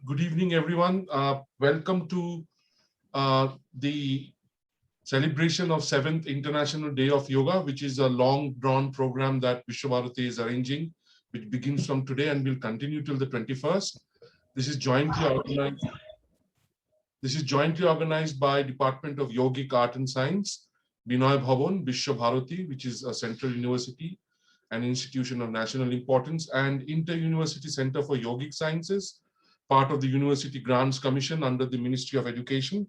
Good evening, everyone. Welcome to the celebration of 7th International Day of Yoga, which is a long-drawn program that Visva-Bharati is arranging, which begins from today and will continue till the 21st. This is jointly organized. This is jointly organized by Department of Yogic Art and Science, Binoy Bhavan, Visva-Bharati, which is a central university, an institution of national importance, and Inter-University Center for Yogic Sciences, part of the University Grants Commission under the Ministry of Education,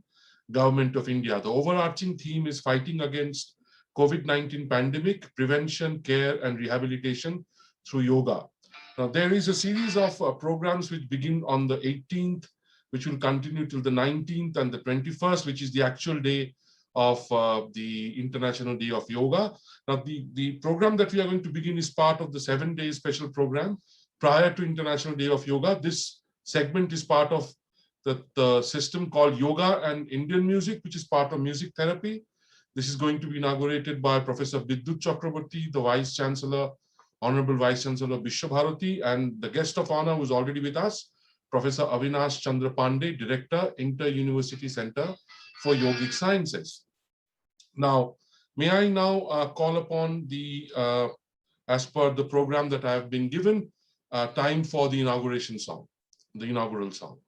Government of India. The overarching theme is fighting against COVID-19 pandemic, prevention, care, and rehabilitation through yoga. Now, there is a series of programs which begin on the 18th, which will continue till the 19th and the 21st, which is the actual day of the International Day of Yoga. Now, the program that we are going to begin is part of the 7-day special program prior to International Day of Yoga. This segment is part of the system called Yoga and Indian Music, which is part of music therapy. This is going to be inaugurated by Professor Bidyut Chakraborty, the Vice Chancellor, Honorable Vice Chancellor of Visva-Bharati, and the guest of honor who is already with us, Professor Avinash Chandra Pandey, Director, Inter-University Center for Yogic Sciences. Now, may I now call upon the, as per the program that I have been given, time for the inauguration song, the inaugural song.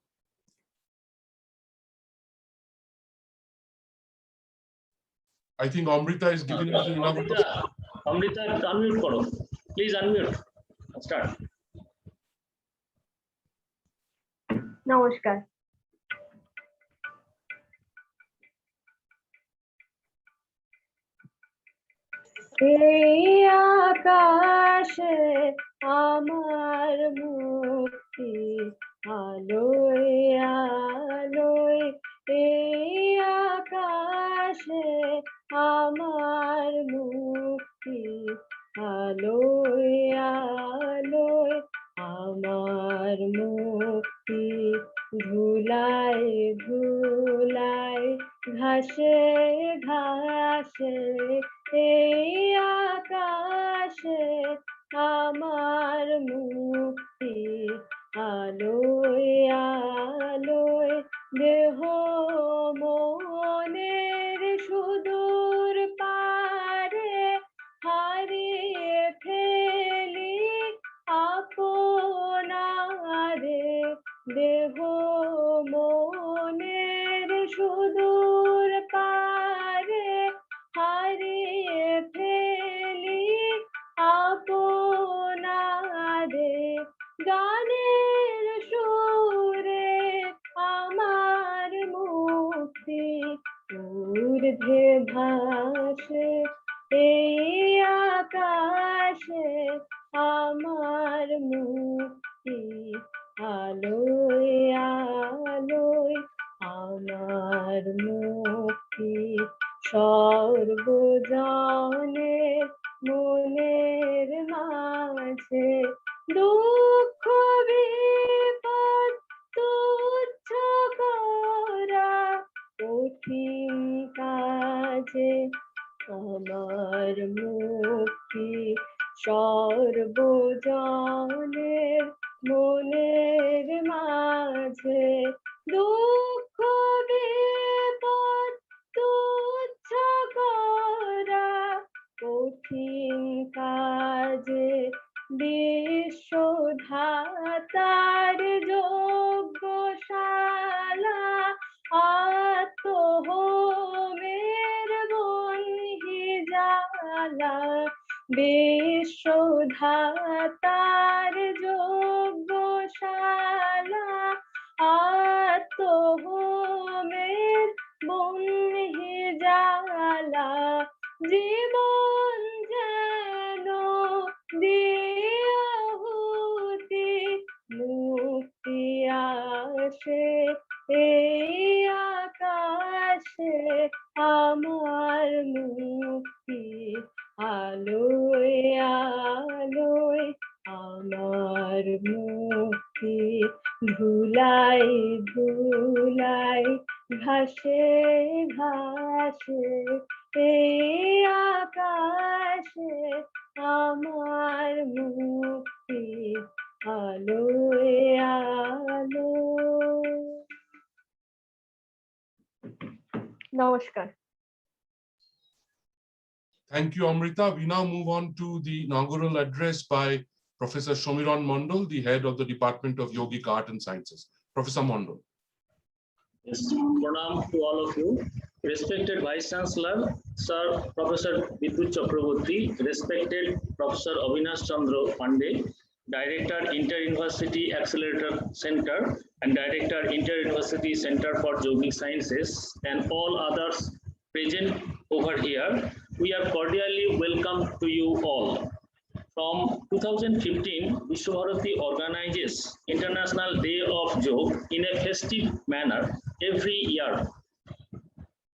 I think Amrita is giving us the inaugural song. Amrita, unmute karo. Please unmute. Start. Namaskar. এই আকাশে আমার মুক্তি আলোয় আলোয়, এই আকাশে আমার মুক্তি আলোয় আলোয়, আমার মুক্তি ধুলায় ধুলায় ঘাসে ঘাসে, এই আকাশে আমার মুক্তি আলোয় আলোয়, দেহ মনের সুদূর পারে হারিয়ে ফেলি আপনারে, দেহ মনের সুদূর পারে হারিয়ে ফেলি আপনারে, গানের সুরে আমার মুক্তি ঊর্ধ্বে ভাসে, এই আকাশে আমার মুক্তি আলোয় আলোয়, আমার মুক্তি সর্বজনের মনের মাঝে, দুঃখ বিপদ তুচ্ছ করা কঠিন কাজে, আমার মুক্তি সর্বজনের মনের মাঝে, দুঃখ বিপদ তুচ্ছ করা কঠিন কাজে, বিশ্বধাতার যজ্ঞশালা আত্মহোমের বন্হি জ্বালা, বিশ্বধাতার যজ্ঞশালা আত্মহোমের বন্হি জ্বালা, জীবন যেন দিয়াহুতি মুক্তি আসে, এই আকাশে আমার মুক্তি আলোয় আলোয়, আমার মুক্তি ধুলাই ধুলাই ঘাসে ঘাসে, এই আকাশে আমার মুক্তি আলোয় আলোয়। Namaskar. Thank you, Amrita. We now move on to the inaugural address by Professor Shomiran Mondal, the head of the Department of Yogic Art and Sciences. Professor Mondal. Yes, pranam to all of you. Respected Vice Chancellor, Sir Professor Vidut Chakraborty, respected Professor Avinash Chandra Pandey, Director Inter-University Accelerator Center and Director Inter-University Center for Yogic Sciences, and all others present over here, we are cordially welcome to you all. From 2015, Visva-Bharati organizes International Day of Yoga in a festive manner every year.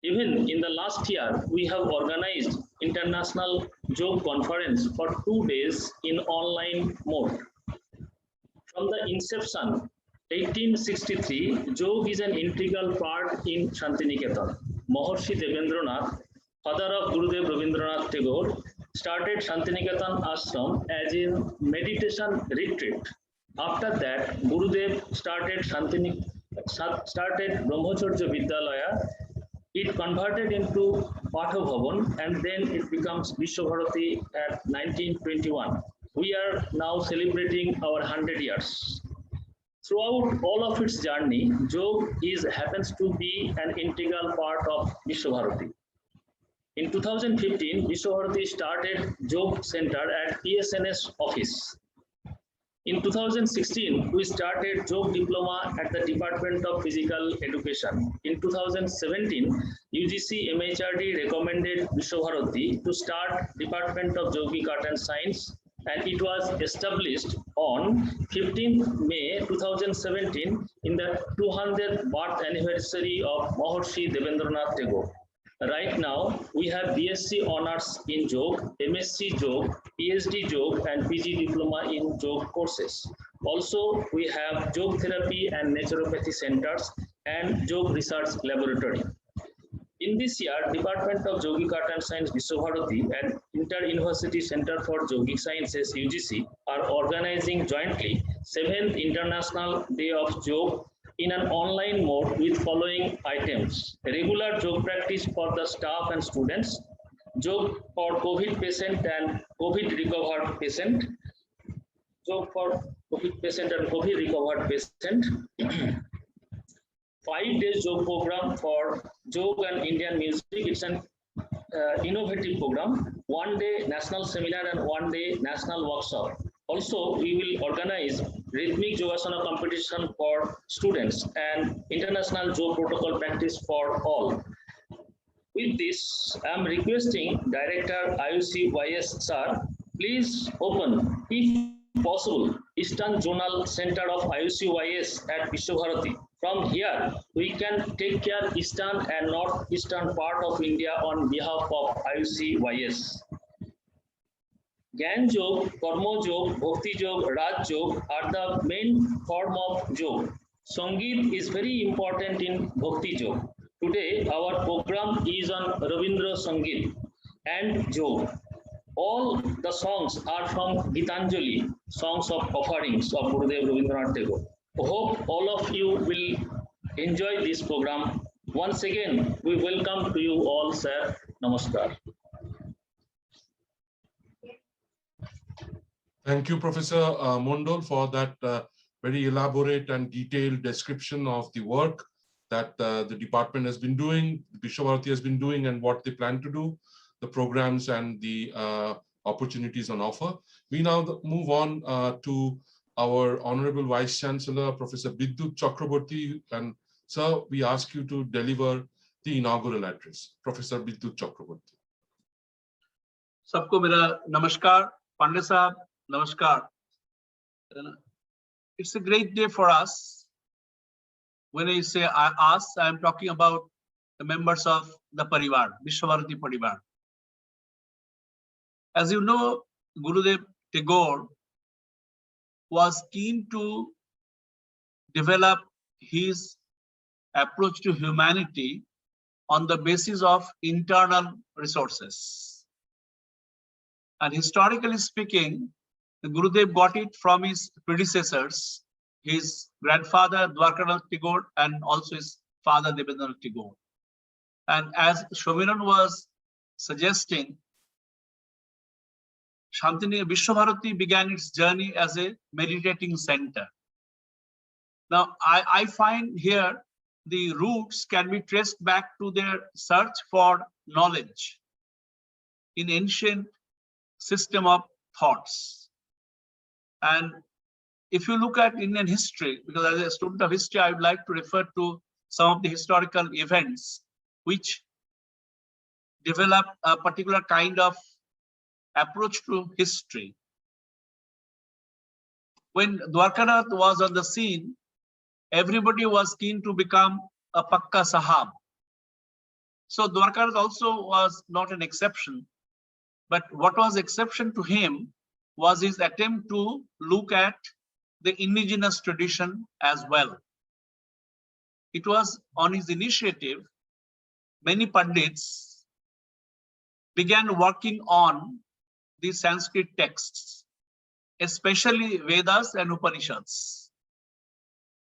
Even in the last year, we have organized International Yoga Conference for 2 days in online mode. From the inception, 1863, yoga is an integral part in Shantiniketan. Maharishi Devendranath, father of Gurudev Rabindranath Tagore, started Shantiniketan Ashram as a meditation retreat. After that, Gurudev started Brahmacharya Vidyalaya. It converted into Patha Bhavan and then it becomes Visva-Bharati at 1921. We are now celebrating our 100 years. Throughout all of its journey, yoga happens to be an integral part of Visva-Bharati. In 2015, Visva-Bharati started Yoga Center at PSNS office. In 2016, we started Yoga Diploma at the Department of Physical Education. In 2017, UGC MHRD recommended Visva-Bharati to start Department of Yogic Art and Science, and it was established on 15th May 2017 in the 200th birth anniversary of Maharishi Devendranath Tagore. Right now, we have BSc Honours in Yoga, MSc Yoga, PhD Yoga, and PG Diploma in Yoga courses. Also, we have Yoga Therapy and Naturopathy Centers and Yoga Research Laboratory. In this year, Department of Yogic Art and Science Visva-Bharati and Inter-University Center for Yogic Sciences UGC are organizing jointly 7th International Day of Yoga in an online mode with following items: regular yoga practice for the staff and students, yoga for COVID patient and COVID recovered patient, yoga for COVID patient and COVID recovered patient, 5 days yoga program for yoga and Indian music. It's an innovative program, 1 day national seminar and 1 day national workshop. Also, we will organize rhythmic yogasana competition for students and international yoga protocol practice for all. With this, I am requesting Director IUCYS Sir, please open, if possible, Eastern Zonal Center of IUCYS at Visva-Bharati. From here, we can take care Eastern and Northeastern part of India on behalf of IUCYS. Gyan Yoga, Karma Yoga, Bhakti Yoga, Raj Yoga are the main form of yoga. Sangeet is very important in Bhakti Yoga. Today, our program is on Rabindra Sangeet and yoga. All the songs are from Gitanjali, songs of offerings of Gurudev Rabindranath Tagore. I hope all of you will enjoy this program. Once again, we welcome to you all, sir. Namaskar. Thank you, Professor Mondal, for that very elaborate and detailed description of the work that the department has been doing, Visva-Bharati has been doing, and what they plan to do, the programs and the opportunities on offer. We now move on to our Honorable Vice Chancellor, Professor Vidut Chakraborty. And sir, we ask you to deliver the inaugural address. Professor Vidut Chakraborty. सबको मेरा नमस्कार, Pandey साहब, namaskar. It's a great day for us. When I say us, I am talking about the members of the Parivar, Visva-Bharati Parivar. As you know, Gurudev Tagore was keen to develop his approach to humanity on the basis of internal resources. And historically speaking, the Gurudev got it from his predecessors, his grandfather Dwarkanath Tagore and also his father Debendranath Tagore. And as Shomiran was suggesting, Visva-Bharati began its journey as a meditating center. Now, I find here the roots can be traced back to their search for knowledge in ancient system of thoughts. And if you look at Indian history, because as a student of history, I would like to refer to some of the historical events which develop a particular kind of approach to history. When Dwarkanath was on the scene, everybody was keen to become a Pakka Sahab. So Dwarkanath also was not an exception. But what was exception to him was his attempt to look at the indigenous tradition as well. It was on his initiative, many Pandits began working on the Sanskrit texts, especially Vedas and Upanishads.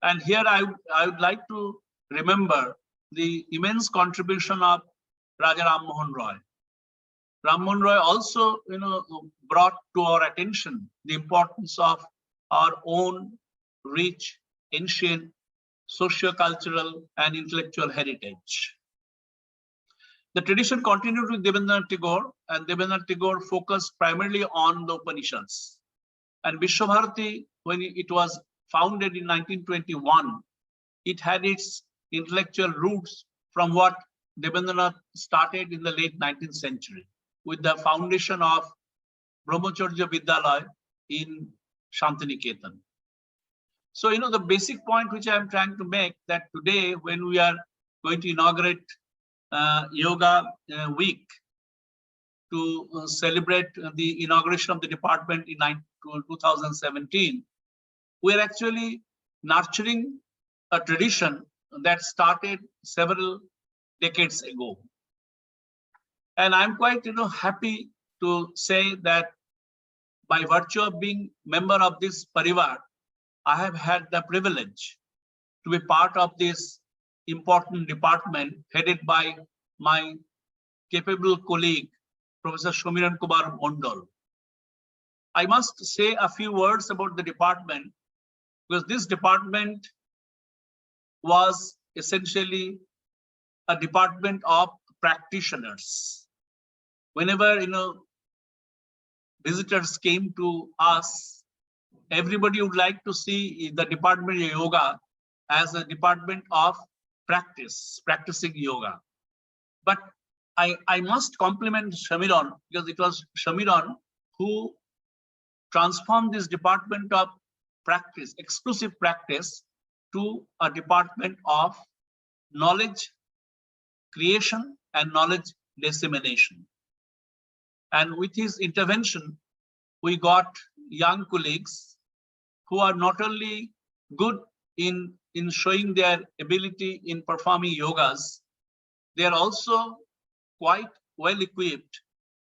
And here I would like to remember the immense contribution of Raja Ram Mohan Roy. Ram Mohan Roy also, brought to our attention the importance of our own rich, ancient, socio-cultural and intellectual heritage. The tradition continued with Debendranath Tagore, and Debendranath Tagore focused primarily on the Upanishads. And Visva-Bharati, when it was founded in 1921, it had its intellectual roots from what Debendranath started in the late 19th century with the foundation of Brahmacharya Vidyalaya in Shantiniketan. So, the basic point which I am trying to make, that today when we are going to inaugurate Yoga Week to celebrate the inauguration of the department in 2017, we are actually nurturing a tradition that started several decades ago. And I'm quite happy to say that by virtue of being member of this Parivar, I have had the privilege to be part of this important department headed by my capable colleague, Professor Shomiran Kumar Mondal. I must say a few words about the department, because this department was essentially a department of practitioners. Whenever visitors came to us, everybody would like to see the department of yoga as a department of practicing yoga. But I must compliment Shamiran, because it was Shamiran who transformed this department of practice, exclusive practice, to a department of knowledge creation and knowledge dissemination. And with his intervention, we got young colleagues who are not only good in showing their ability in performing yogas, they are also quite well equipped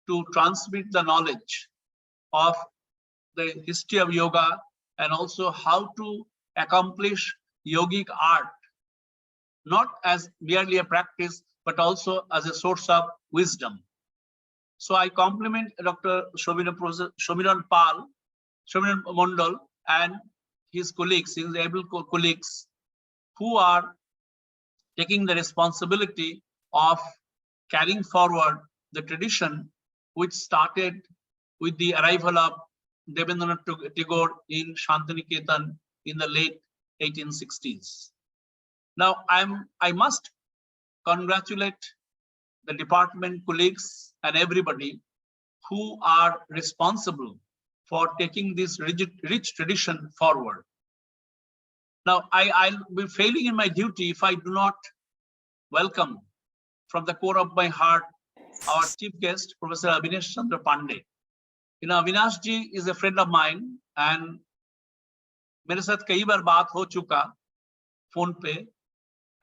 to transmit the knowledge of the history of yoga and also how to accomplish yogic art, not as merely a practice, but also as a source of wisdom. So I compliment Dr. Shomiran Mondal and his colleagues, his able colleagues, who are taking the responsibility of carrying forward the tradition which started with the arrival of Debendranath Tagore in Shantiniketan in the late 1860s. Now, I must congratulate the department colleagues and everybody who are responsible for taking this rich tradition forward. Now, I'll be failing in my duty if I do not welcome from the core of my heart our chief guest, Professor Avinash Chandra Pandey. Avinash ji is a friend of mine, and मेरे साथ कई बार बात हो चुका phone पे,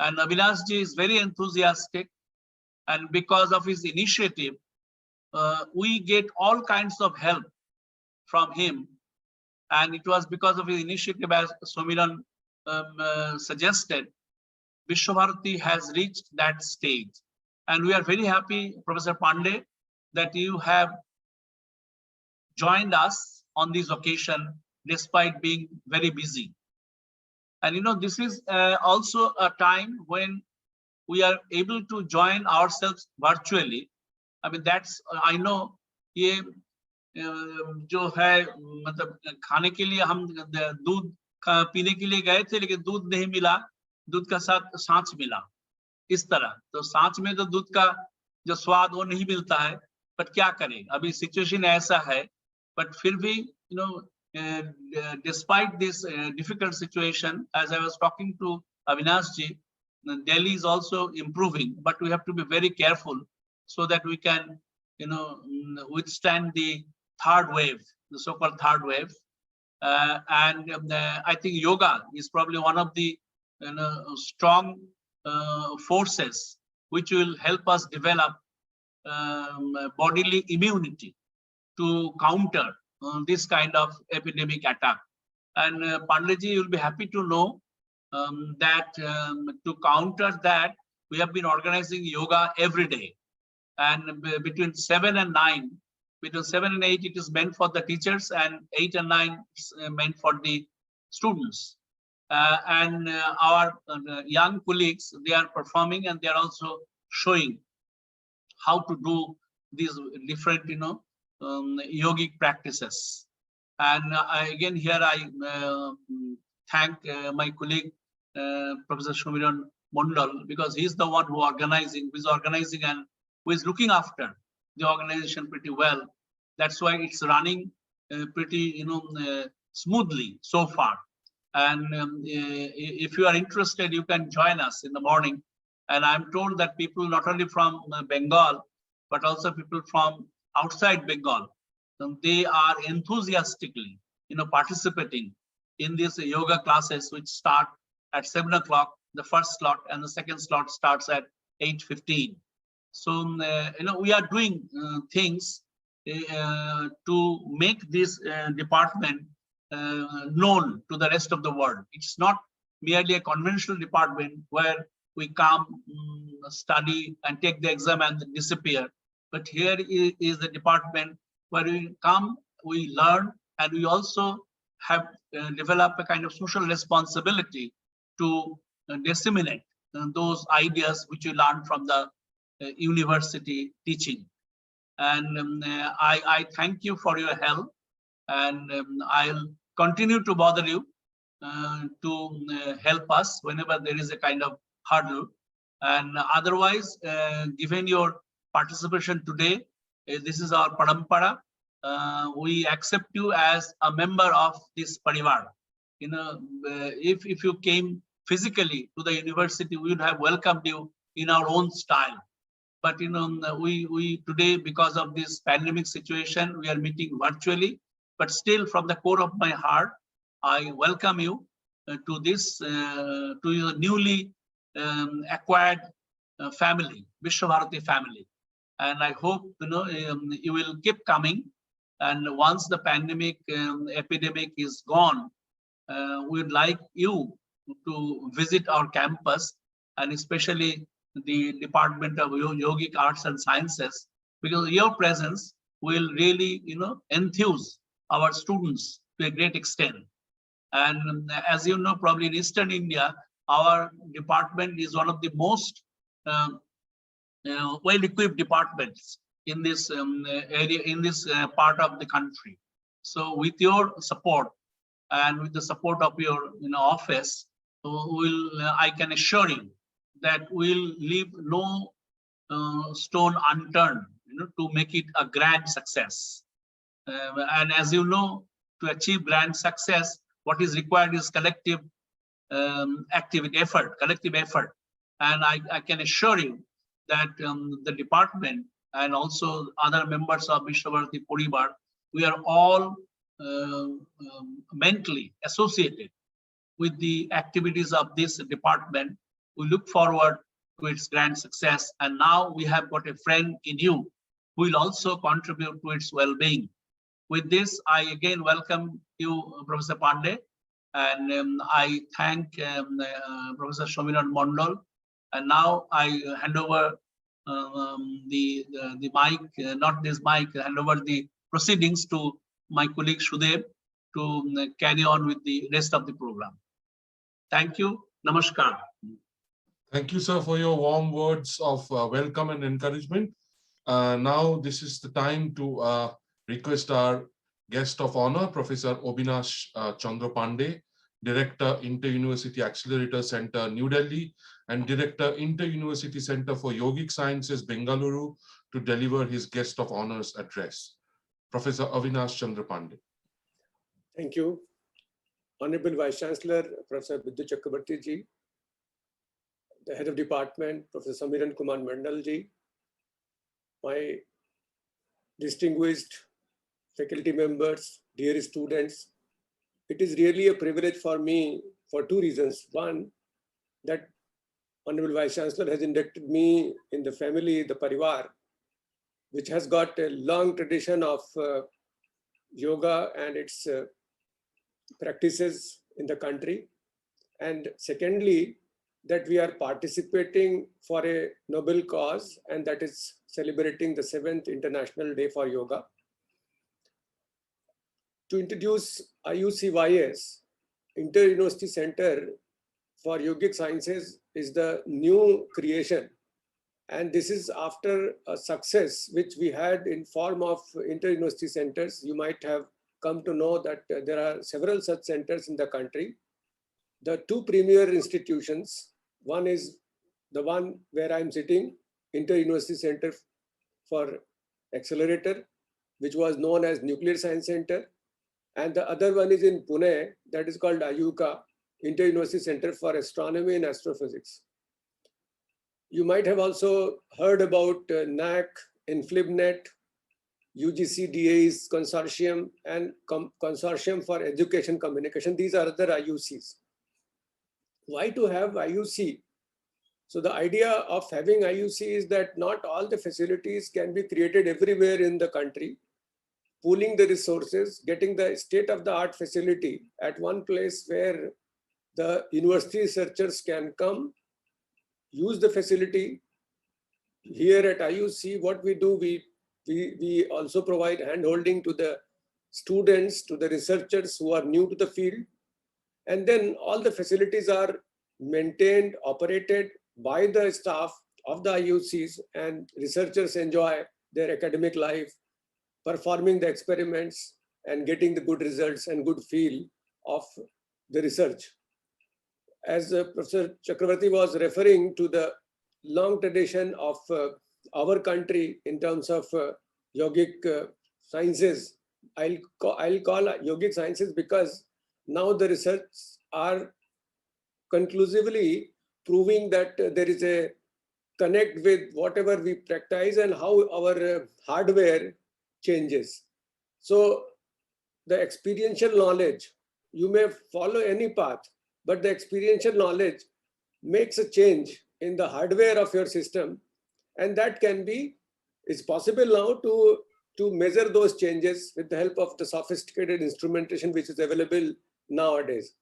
and Avinash ji is very enthusiastic, and because of his initiative, we get all kinds of help from him. And it was because of his initiative, as Shomiran suggested, Visva-Bharati has reached that stage. And we are very happy, Professor Pandey, that you have joined us on this occasion despite being very busy. And you know, this is also a time when we are able to join ourselves virtually. I mean, that's, I know, ये जो है मतलब खाने के लिए हम दूध पीने के लिए गए थे, लेकिन दूध नहीं मिला, दूध का साथ सांच मिला, इस तरह। तो सांच में तो दूध का जो स्वाद वो नहीं मिलता है, बट क्या करें, अभी सिचुएशन ऐसा है। बट फिर भी you know, despite this difficult situation, as I was talking to Avinash ji, Delhi is also improving, but we have to be very careful so that we can, you know, withstand the third wave, the so-called third wave. And I think yoga is probably one of the strong forces which will help us develop bodily immunity to counter this kind of epidemic attack. And Pandeyji, you'll be happy to know that to counter that, we have been organizing yoga every day. And between 7 and 9, between 7 and 8, it is meant for the teachers, and 8 and 9 is meant for the students. And our young colleagues, they are performing, and they are also showing how to do these different, yogic practices. And again, here I thank my colleague, Professor Shomiran Mondal, because he's the one who is organizing and who is looking after the organization pretty well. That's why it's running pretty, smoothly so far. And if you are interested, you can join us in the morning. And I'm told that people not only from Bengal, but also people from outside Bengal, they are enthusiastically, participating in these yoga classes, which start at 7 o'clock, the first slot, and the second slot starts at 8:15. So, we are doing things to make this department known to the rest of the world. It's not merely a conventional department where we come, study, and take the exam and disappear. But here is the department where we come, we learn, and we also have developed a kind of social responsibility to disseminate those ideas which we learn from the university teaching. And I thank you for your help, and I'll continue to bother you to help us whenever there is a kind of hurdle. And otherwise, given your participation today, this is our parampara. We accept you as a member of this parivar. If you came physically to the university, we would have welcomed you in our own style. But we today, because of this pandemic situation, we are meeting virtually. But still, from the core of my heart, I welcome you to this, to your newly acquired family, Visva-Bharati family. And I hope you will keep coming. And once the pandemic epidemic is gone, we'd like you to visit our campus, and especially the Department of Yogic Arts and Sciences, because your presence will really, enthuse our students to a great extent. And as you know, probably in Eastern India, our department is one of the most well-equipped departments in this area, in this part of the country. So with your support and with the support of your office, I can assure you that we'll leave no stone unturned to make it a grand success. And as you know, to achieve grand success, what is required is collective collective effort. And I can assure you that the department and also other members of Visva-Bharati Parivar, we are all mentally associated with the activities of this department. We look forward to its grand success. And now we have got a friend in you who will also contribute to its well-being. With this, I again welcome you, Professor Pandey, and I thank Professor Shomiran Mondal. And now I hand over the mic, not this mic, hand over the proceedings to my colleague Shudev to carry on with the rest of the program. Thank you. Namaskar. Thank you, sir, for your warm words of welcome and encouragement. Now, this is the time to request our guest of honor, Professor Obinash Chandra Pandey, Director, Inter-University Accelerator Center, New Delhi, and Director, Inter-University Center for Yogic Sciences, Bengaluru, to deliver his guest of honors address. Professor Avinash Chandra Pandey. Thank you. Honorable Vice Chancellor, Professor Visva-Bharati ji, the Head of Department, Professor Samiran Kumar Mandal ji, my distinguished faculty members, dear students, it is really a privilege for me for two reasons. One, that Honorable Vice Chancellor has inducted me in the family, the Parivar, which has got a long tradition of yoga and its practices in the country. And secondly, that we are participating for a noble cause, and that is celebrating the 7th International Day for Yoga. To introduce IUCYS, Inter-University Center for Yogic Sciences, is the new creation. And this is after a success which we had in form of inter-university centers. You might have come to know that there are several such centers in the country. The two premier institutions, one is the one where I'm sitting, Inter-University Center for Accelerator, which was known as Nuclear Science Center. And the other one is in Pune, that is called IUCA, Inter-University Center for Astronomy and Astrophysics. You might have also heard about NAC, InflibNet, UGC-DA's consortium, and Consortium for Education Communication. These are other IUCs. Why to have IUC? So the idea of having IUC is that not all the facilities can be created everywhere in the country. Pooling the resources, getting the state-of-the-art facility at one place where the university researchers can come, use the facility. Here at IUC, what we do, we also provide hand-holding to the students, to the researchers who are new to the field. And then all the facilities are maintained, operated by the staff of the IUCs, and researchers enjoy their academic life, performing the experiments and getting the good results and good feel of the research. As Professor Chakravarti was referring to the long tradition of our country in terms of yogic sciences, I'll call yogic sciences because now the research are conclusively proving that there is a connect with whatever we practice and how our hardware changes. So the experiential knowledge, you may follow any path, but the experiential knowledge makes a change in the hardware of your system. And that can be, it's possible now to measure those changes with the help of the sophisticated instrumentation which is available nowadays.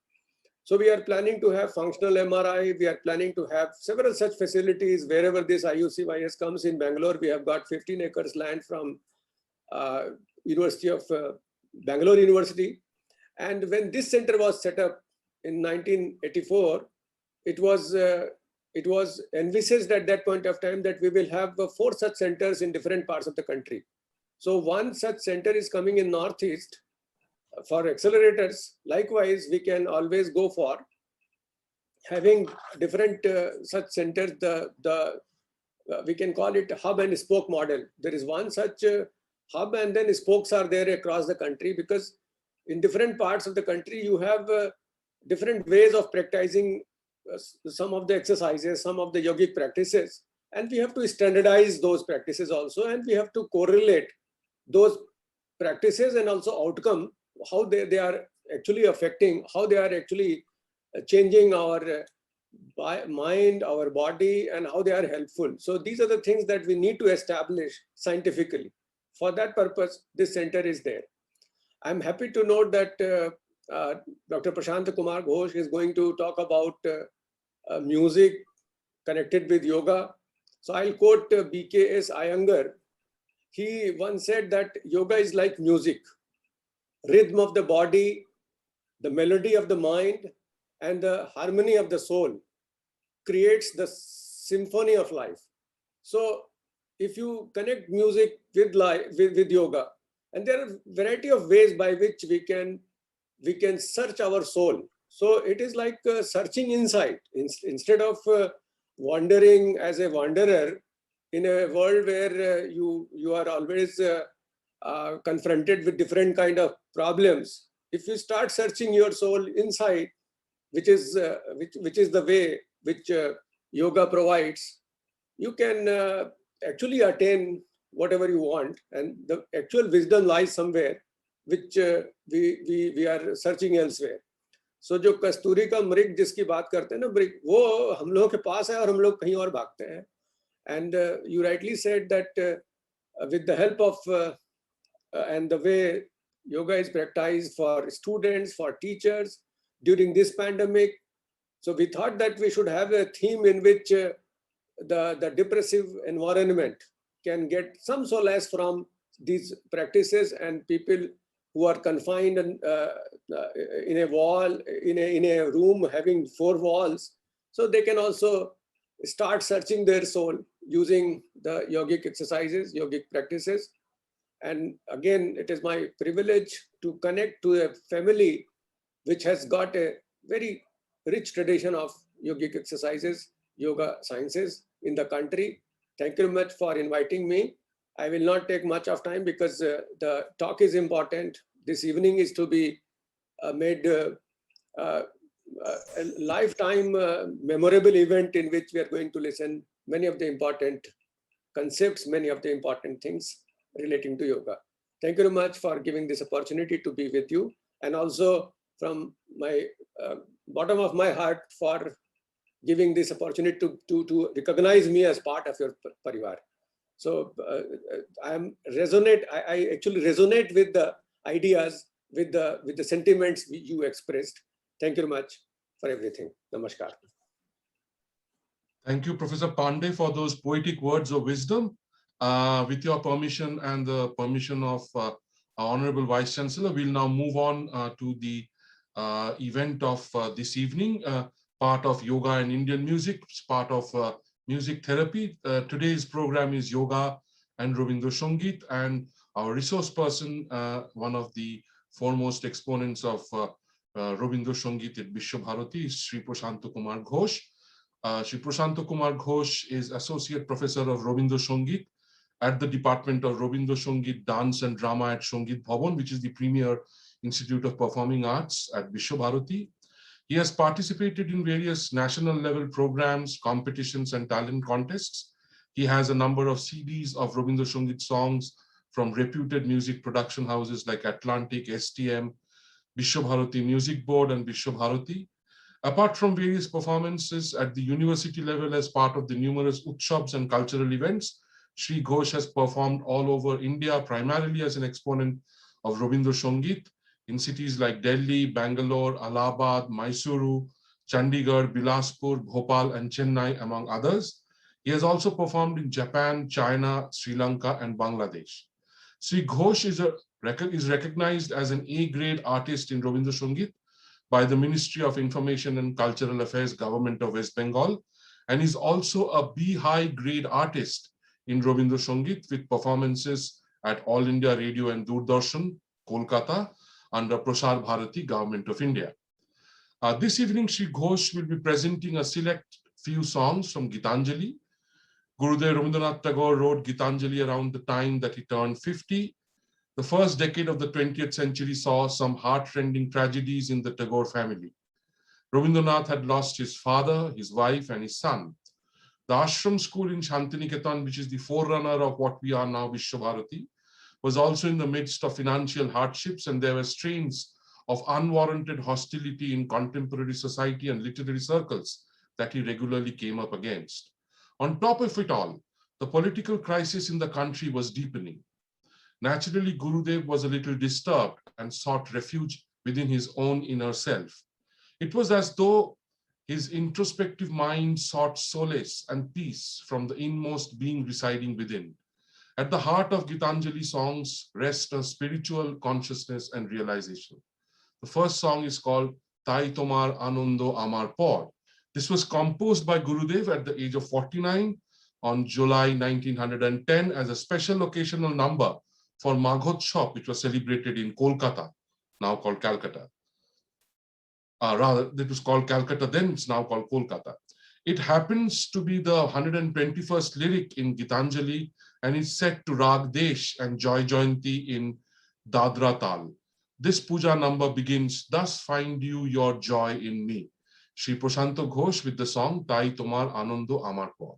So we are planning to have functional MRI. We are planning to have several such facilities wherever this IUCYS comes. In Bangalore, we have got 15 acres land from University of Bangalore University. And when this center was set up in 1984, it was envisaged at that point of time that we will have 4 such centers in different parts of the country. So one such center is coming in Northeast for accelerators. Likewise, we can always go for having different such centers. We can call it hub and spoke model. There is one such hub, and then spokes are there across the country, because in different parts of the country you have different ways of practicing some of the exercises, some of the yogic practices, and we have to standardize those practices also, and we have to correlate those practices and also outcome, how they are actually affecting, how they are actually changing our mind, our body, and how they are helpful. So these are the things that we need to establish scientifically. For that purpose, this center is there. I'm happy to note that Dr. Prashant Kumar Ghosh is going to talk about music connected with yoga. So I'll quote BKS Iyengar. He once said that yoga is like music, rhythm of the body, the melody of the mind, and the harmony of the soul creates the symphony of life. So if you connect music with life, with yoga, and there are variety of ways by which we can search our soul. So it is like searching inside instead of wandering as a wanderer in a world where you are always confronted with different kind of problems. If you start searching your soul inside, which is the way which yoga provides, you can actually attain whatever you want, and the actual wisdom lies somewhere which we are searching elsewhere. So जो कस्तूरी का मृग जिसकी बात करते हैं ना, मृग, वो हम लोगों के पास है और हम लोग कहीं और भागते हैं. And you rightly said that with the help of and the way yoga is practiced for students, for teachers during this pandemic, so we thought that we should have a theme in which the depressive environment can get some solace from these practices, and people who are confined in a wall, in a room having 4 walls, so they can also start searching their soul using the yogic exercises, yogic practices. And again, it is my privilege to connect to a family which has got a very rich tradition of yogic exercises, yoga sciences in the country. Thank you very much for inviting me. I will not take much of time because the talk is important. This evening is to be made a lifetime memorable event in which we are going to listen many of the important concepts, many of the important things relating to yoga. Thank you very much for giving this opportunity to be with you, and also from my bottom of my heart for giving this opportunity to recognize me as part of your parivar. So I actually resonate with the ideas, with the sentiments you expressed. Thank you very much for everything. Namaskar. Thank you, Professor Pandey, for those poetic words of wisdom. With your permission and the permission of our Honorable Vice Chancellor, we'll now move on to the event of this evening, part of yoga and Indian music, part of music therapy. Today's program is yoga and Rabindra Sangeet, and our resource person, one of the foremost exponents of Rabindra Sangeet at Visva-Bharati, is Sri Prashant Kumar Ghosh. Sri Prashant Kumar Ghosh is Associate Professor of Rabindra Sangeet at the Department of Rabindra Sangeet, Dance and Drama at Sangeet Bhavan, which is the premier Institute of Performing Arts at Visva-Bharati. He has participated in various national level programs, competitions, and talent contests. He has a number of CDs of Rabindra Sangeet songs from reputed music production houses like Atlantic, STM, Visva-Bharati Music Board, and Visva-Bharati. Apart from various performances at the university level as part of the numerous utshavs and cultural events, Sri Ghosh has performed all over India, primarily as an exponent of Rabindra Sangeet in cities like Delhi, Bangalore, Allahabad, Mysuru, Chandigarh, Bilaspur, Bhopal, and Chennai, among others. He has also performed in Japan, China, Sri Lanka, and Bangladesh. Sri Ghosh is recognized as an A-grade artist in Rabindra Sangeet by the Ministry of Information and Cultural Affairs, Government of West Bengal, and is also a B-high grade artist in Rabindra Sangeet with performances at All India Radio and Doordarshan, Kolkata, under Visva-Bharati, Government of India. This evening, Sri Ghosh will be presenting a select few songs from Gitanjali. Gurudev Rabindranath Tagore wrote Gitanjali around the time that he turned 50. The first decade of the 20th century saw some heart-rending tragedies in the Tagore family. Rabindranath had lost his father, his wife, and his son. The ashram school in Shantiniketan, which is the forerunner of what we are now, Visva-Bharati, was also in the midst of financial hardships, and there were strains of unwarranted hostility in contemporary society and literary circles that he regularly came up against. On top of it all, the political crisis in the country was deepening. Naturally, Gurudev was a little disturbed and sought refuge within his own inner self. It was as though His introspective mind sought solace and peace from the inmost being residing within. At the heart of Gitanjali songs rest a spiritual consciousness and realization. The first song is called Tai Tomar Anondo Amar Por. This was composed by Gurudev at the age of 49 on July 1910 as a special occasional number for Maghotsav, which was celebrated in Kolkata, now called Calcutta. Rather, it was called Calcutta then, it's now called Kolkata. It happens to be the 121st lyric in Gitanjali and is set to Rag Desh and Joy Jayanti in Dadra Tal. This puja number begins, "Thus find you your joy in me." Shri Prashanto Ghosh with the song Tai Tomar Anondo Amar Por.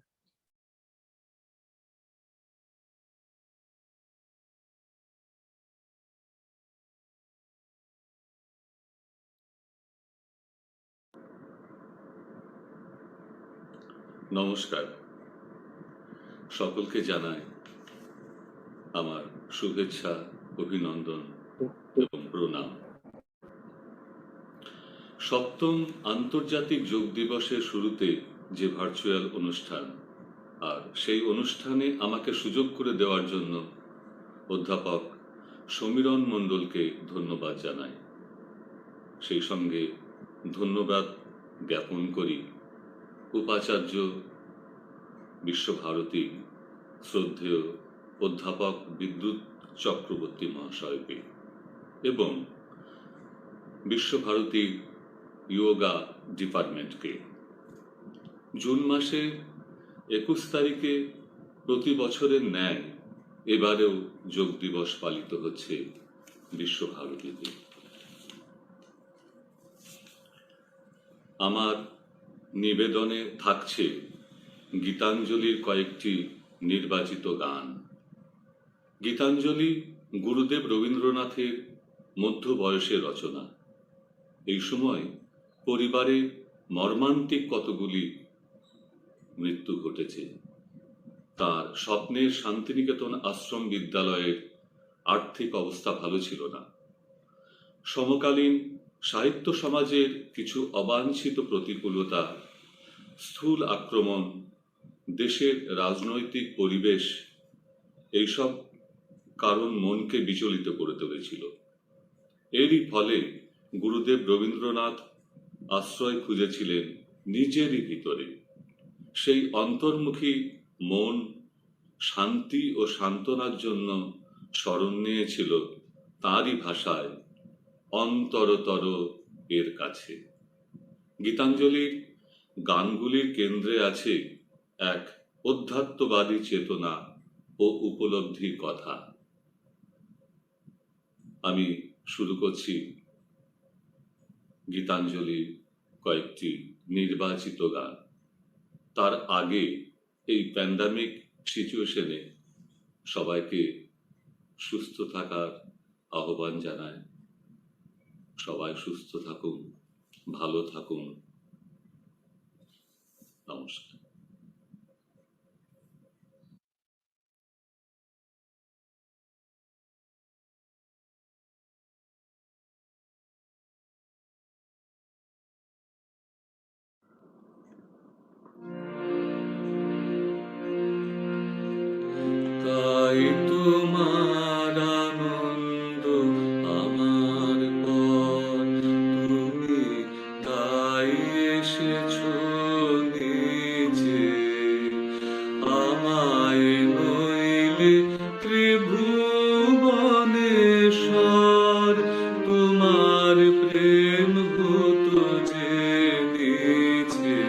নমস্কার, সকলকে জানাই আমার শুভেচ্ছা, অভিনন্দন এবং প্রণাম। সপ্তম আন্তর্জাতিক যোগ দিবসের শুরুতে যে ভার্চুয়াল অনুষ্ঠান, আর সেই অনুষ্ঠানে আমাকে সুযোগ করে দেওয়ার জন্য অধ্যাপক সমীরণ মণ্ডলকে ধন্যবাদ জানাই। সেই সঙ্গে ধন্যবাদ জ্ঞাপন করি উপাচার্য বিশ্বভারতী শ্রদ্ধেয় অধ্যাপক বিদ্যুৎ চক্রবর্তী মহাশয়কে এবং বিশ্বভারতী যোগা ডিপার্টমেন্টকে। জুন মাসে 21 তারিখে প্রতি বছরের ন্যায় এবারেও যোগ দিবস পালিত হচ্ছে বিশ্বভারতীতে। আমার নিবেদনে থাকছে গীতাঞ্জলির কয়েকটি নির্বাচিত গান। গীতাঞ্জলি গুরুদেব রবীন্দ্রনাথের মধ্য বয়সের রচনা। এই সময় পরিবারে মর্মান্তিক কতগুলি মৃত্যু ঘটেছে। তার স্বপ্নের শান্তিনিকেতন আশ্রম বিদ্যালয়ের আর্থিক অবস্থা ভালো ছিল না। সমকালীন সাহিত্য সমাজের কিছু অবাঞ্ছিত প্রতিকূলতা, স্থূল আক্রমণ, দেশের রাজনৈতিক পরিবেশ, এইসব কারণ মনকে বিচলিত করে তুলেছিল। এরই ফলে গুরুদেব রবীন্দ্রনাথ আশ্রয় খুঁজেছিলেন নিজেরই ভিতরে। সেই অন্তর্মুখী মন শান্তি ও সান্ত্বনার জন্য শরণ নিয়েছিল তাঁরই ভাষায় অন্তরতর এর কাছে। গীতাঞ্জলির গানগুলির কেন্দ্রে আছে এক অধ্যাত্মবাদী চেতনা ও উপলব্ধির কথা। আমি শুরু করছি গীতাঞ্জলির কয়েকটি নির্বাচিত গান। তার আগে এই প্যান্ডামিক সিচুয়েশনে সবাইকে সুস্থ থাকার আহ্বান জানায়। সবাই সুস্থ থাকুন, ভালো থাকুন। নমস্কার। তাই তোমার আনন্দ আমার পর, তুমি তাই এসেছো নিজে। আমায় নইলে ত্রিভুবনেশ্বর, তোমার প্রেম হতো যে নিচে।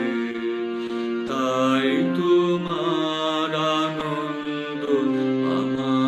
তাই তোমার আনন্দ আমার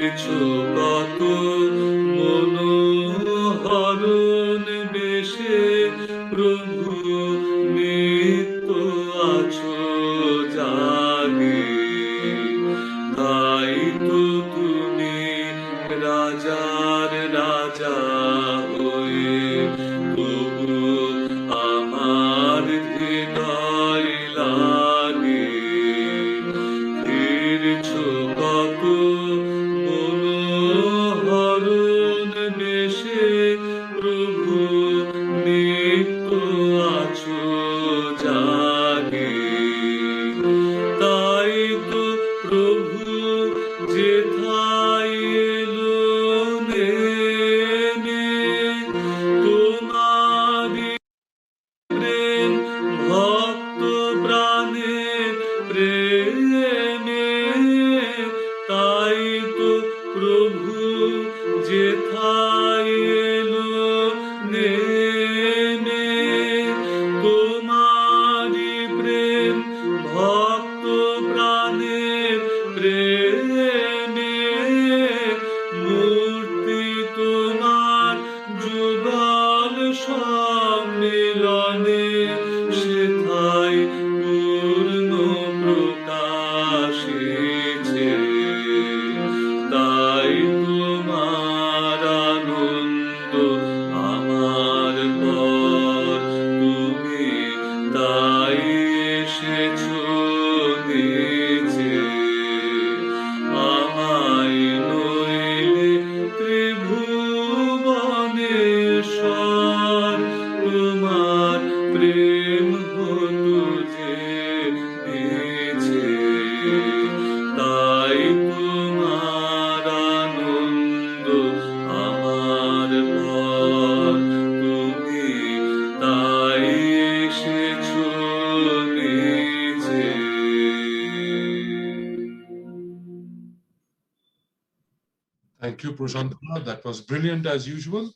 ফিরছো কত মনোহরণ বেশে প্রভু নিত্য আছো জাগে তাই তো তুমি রাজার রাজা হয়ে তবু আমার হৃদয় লাগে ফিরছো কত মনোহরণ বেশে প্রভু নিত্য আছো জাগে তাই তো প্রভু যেথায় এলো নেমে তোমারি প্রেম ভক্ত প্রাণের প্রেমে তাই তো প্রভু যেথায় এলো নেমে তোমারি প্রেম ভক্ত প্রাণের প্রেমে মূর্তি তোমার যুগল সম্মিলনে সেথায় পূর্ণ প্রকাশেছে তাই তোমার আনন্দ আমার পর তুমি তাই এসেছো নিচে আমায় নইলে ত্রিভুবনেশ্বর তোমার প্রেম হতো যে নিচে তাই তোমার আনন্দ আমার পর তুমি তাই এসেছো নিচে Thank you, Prashantana. That was brilliant as usual.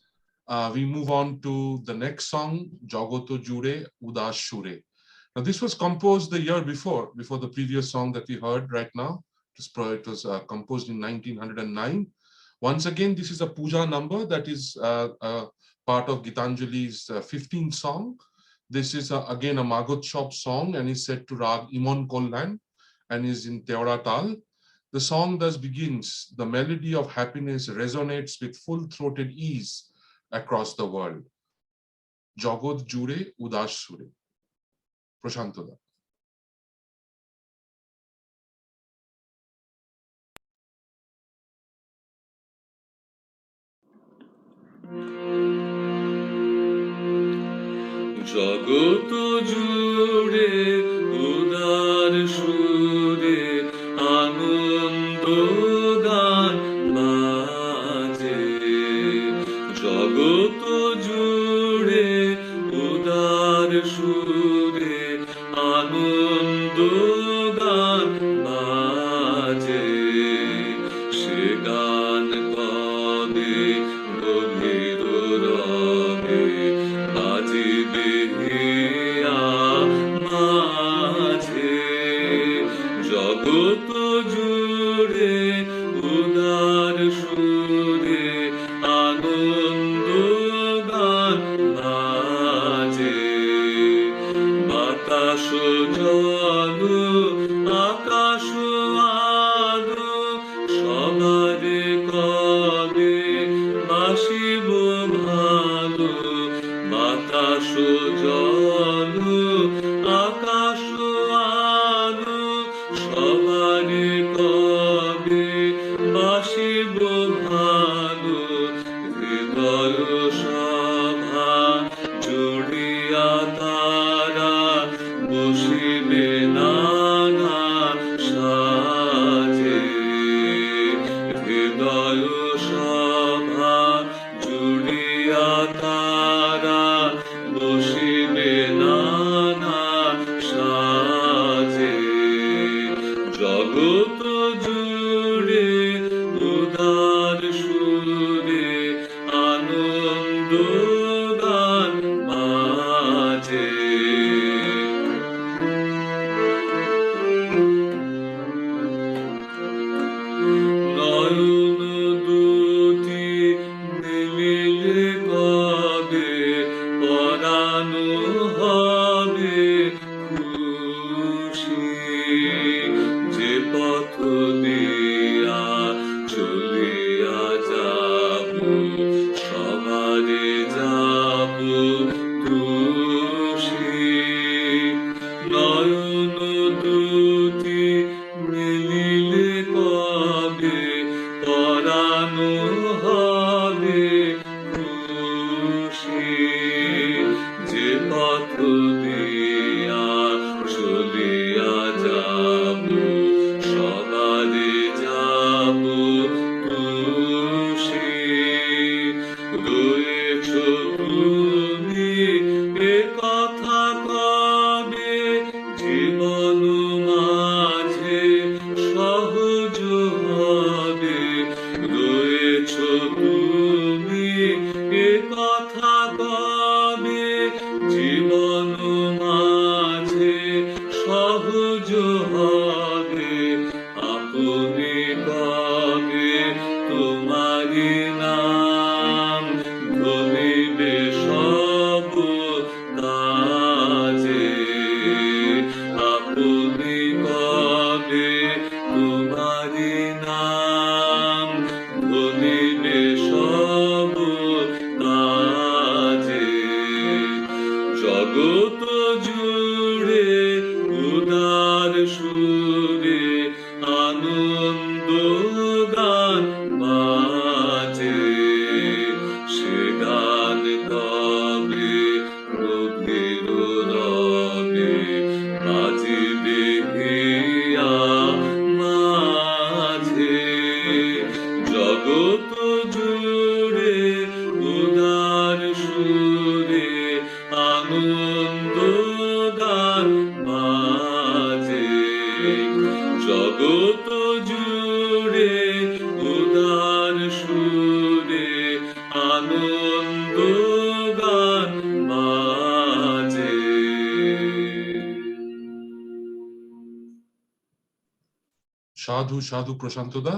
We move on to the next song, Jagoto Jure Udas Shure. Now, this was composed the year before the previous song that we heard right now. It was composed in 1909. Once again, this is a puja number that is part of Gitanjali's 15th song. This is again a Magotshop song and is set to Rag Imon Kollan and is in Teora Tal. The song thus begins, the melody of happiness resonates with full-throated ease across the world. Jagot Jure Udas Sure. Prashantana. জগত জুড়ে উদার সুরে আনন্দ গান বাজে জগত জুড়ে উদার সুরে আনন্দ গান বাজে সে গান কবে গভীর রবে বাজিবে মাঝে জগত জুড়ে উদার সুরে আনন্দ গান বাজে বাতাস জল আকাশ আলো সবারে কবে বাসিব ভালো বাতাস জল আকাশ আলো সবারে কবে দিয়া চলিয়া যাব সবারে যাব তুষি নয়ন দুটি মিলিলে কবে পরানো হবে খুশি যে পথ দিয়া চলিয়া যাব সবারে যাব তুষি রয়েছ তুমি এ কথা কবে জীবন মাঝে সহজ হবে রয়েছ তুমি এ কথা কবে জীবন মাঝে সহজ হবে আপনি কবে তোমারি নাম ধরিবে সব কাজে আপনি কবে তোমারি নাম ধরিবে সব কাজে জগৎ জুড়ে উদার সুরে আনন্দ গান বাজে সে গান তবে গভীর রবে বাজিবে হিয়া মাঝে জগৎ জুড়ে উদার সুরে আনন্দ গান বাজে জগৎ জুড়ে উদার সুরে আনন্দ গান বাজে Sadhu, Sadhu Prashantodha.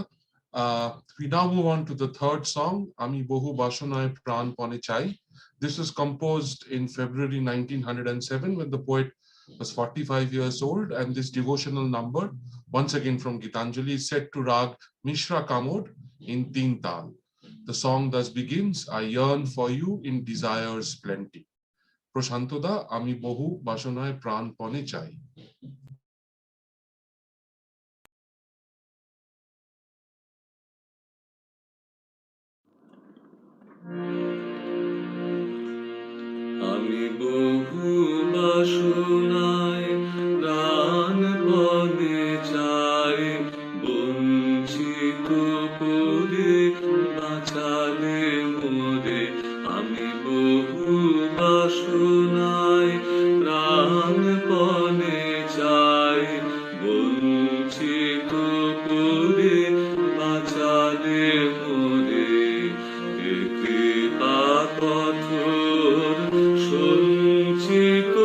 We now move on to the third song, Ami Bohu Bashonoy Pran Pone Chai. This was composed in February 1907 when the poet was 45 years old, and this devotional number, once again from Gitanjali, is set to Rag Mishra Kamod in Teen Tal. The song thus begins, I yearn for you in desire's plenty. Prashantodha, Ami Bohu Bashonoy Pran Pone Chai. আমি বহু বাসনায় প্রাণ পণে চাই বঞ্চিত করে বাঁচালে মোরে আমি বহু বাসনায় প্রাণ পণে চাই বঞ্চিত করে বাঁচালে মোরে কৃপা কঠোর সঞ্চিত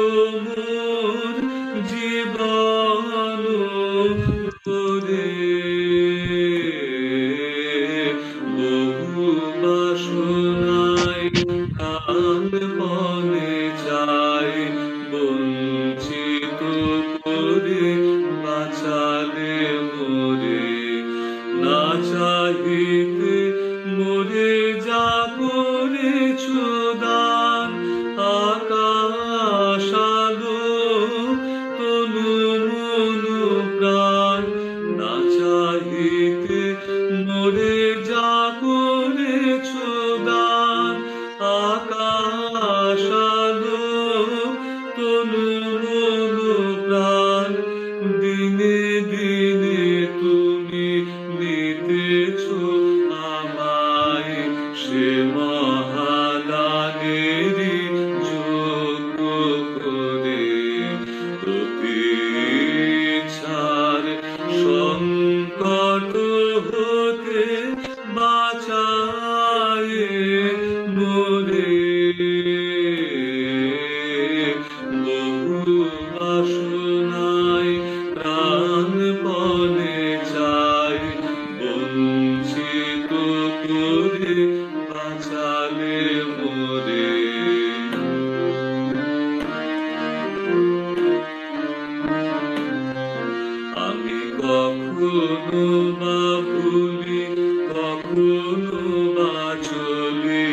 বা ভুলি কখনো বা চলি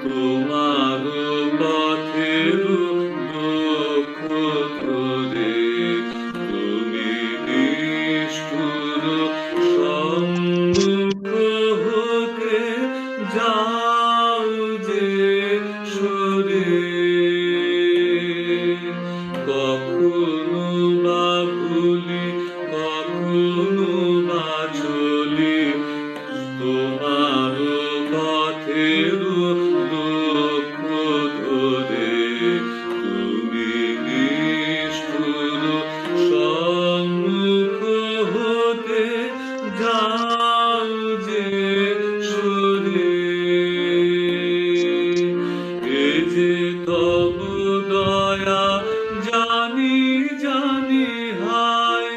তোমার পথের লক্ষ্য ধরে তুমি নিষ্ঠুর সম্মুখ হতে যাও যে সরে কখনো বা ভুলি কখনো বা চলি তোমার পথের লক্ষ্য ধরে তুমি নিষ্ঠুর সম্মুখ হতে যাও যে সরে এ যে তব দয়া জানি জানি হায়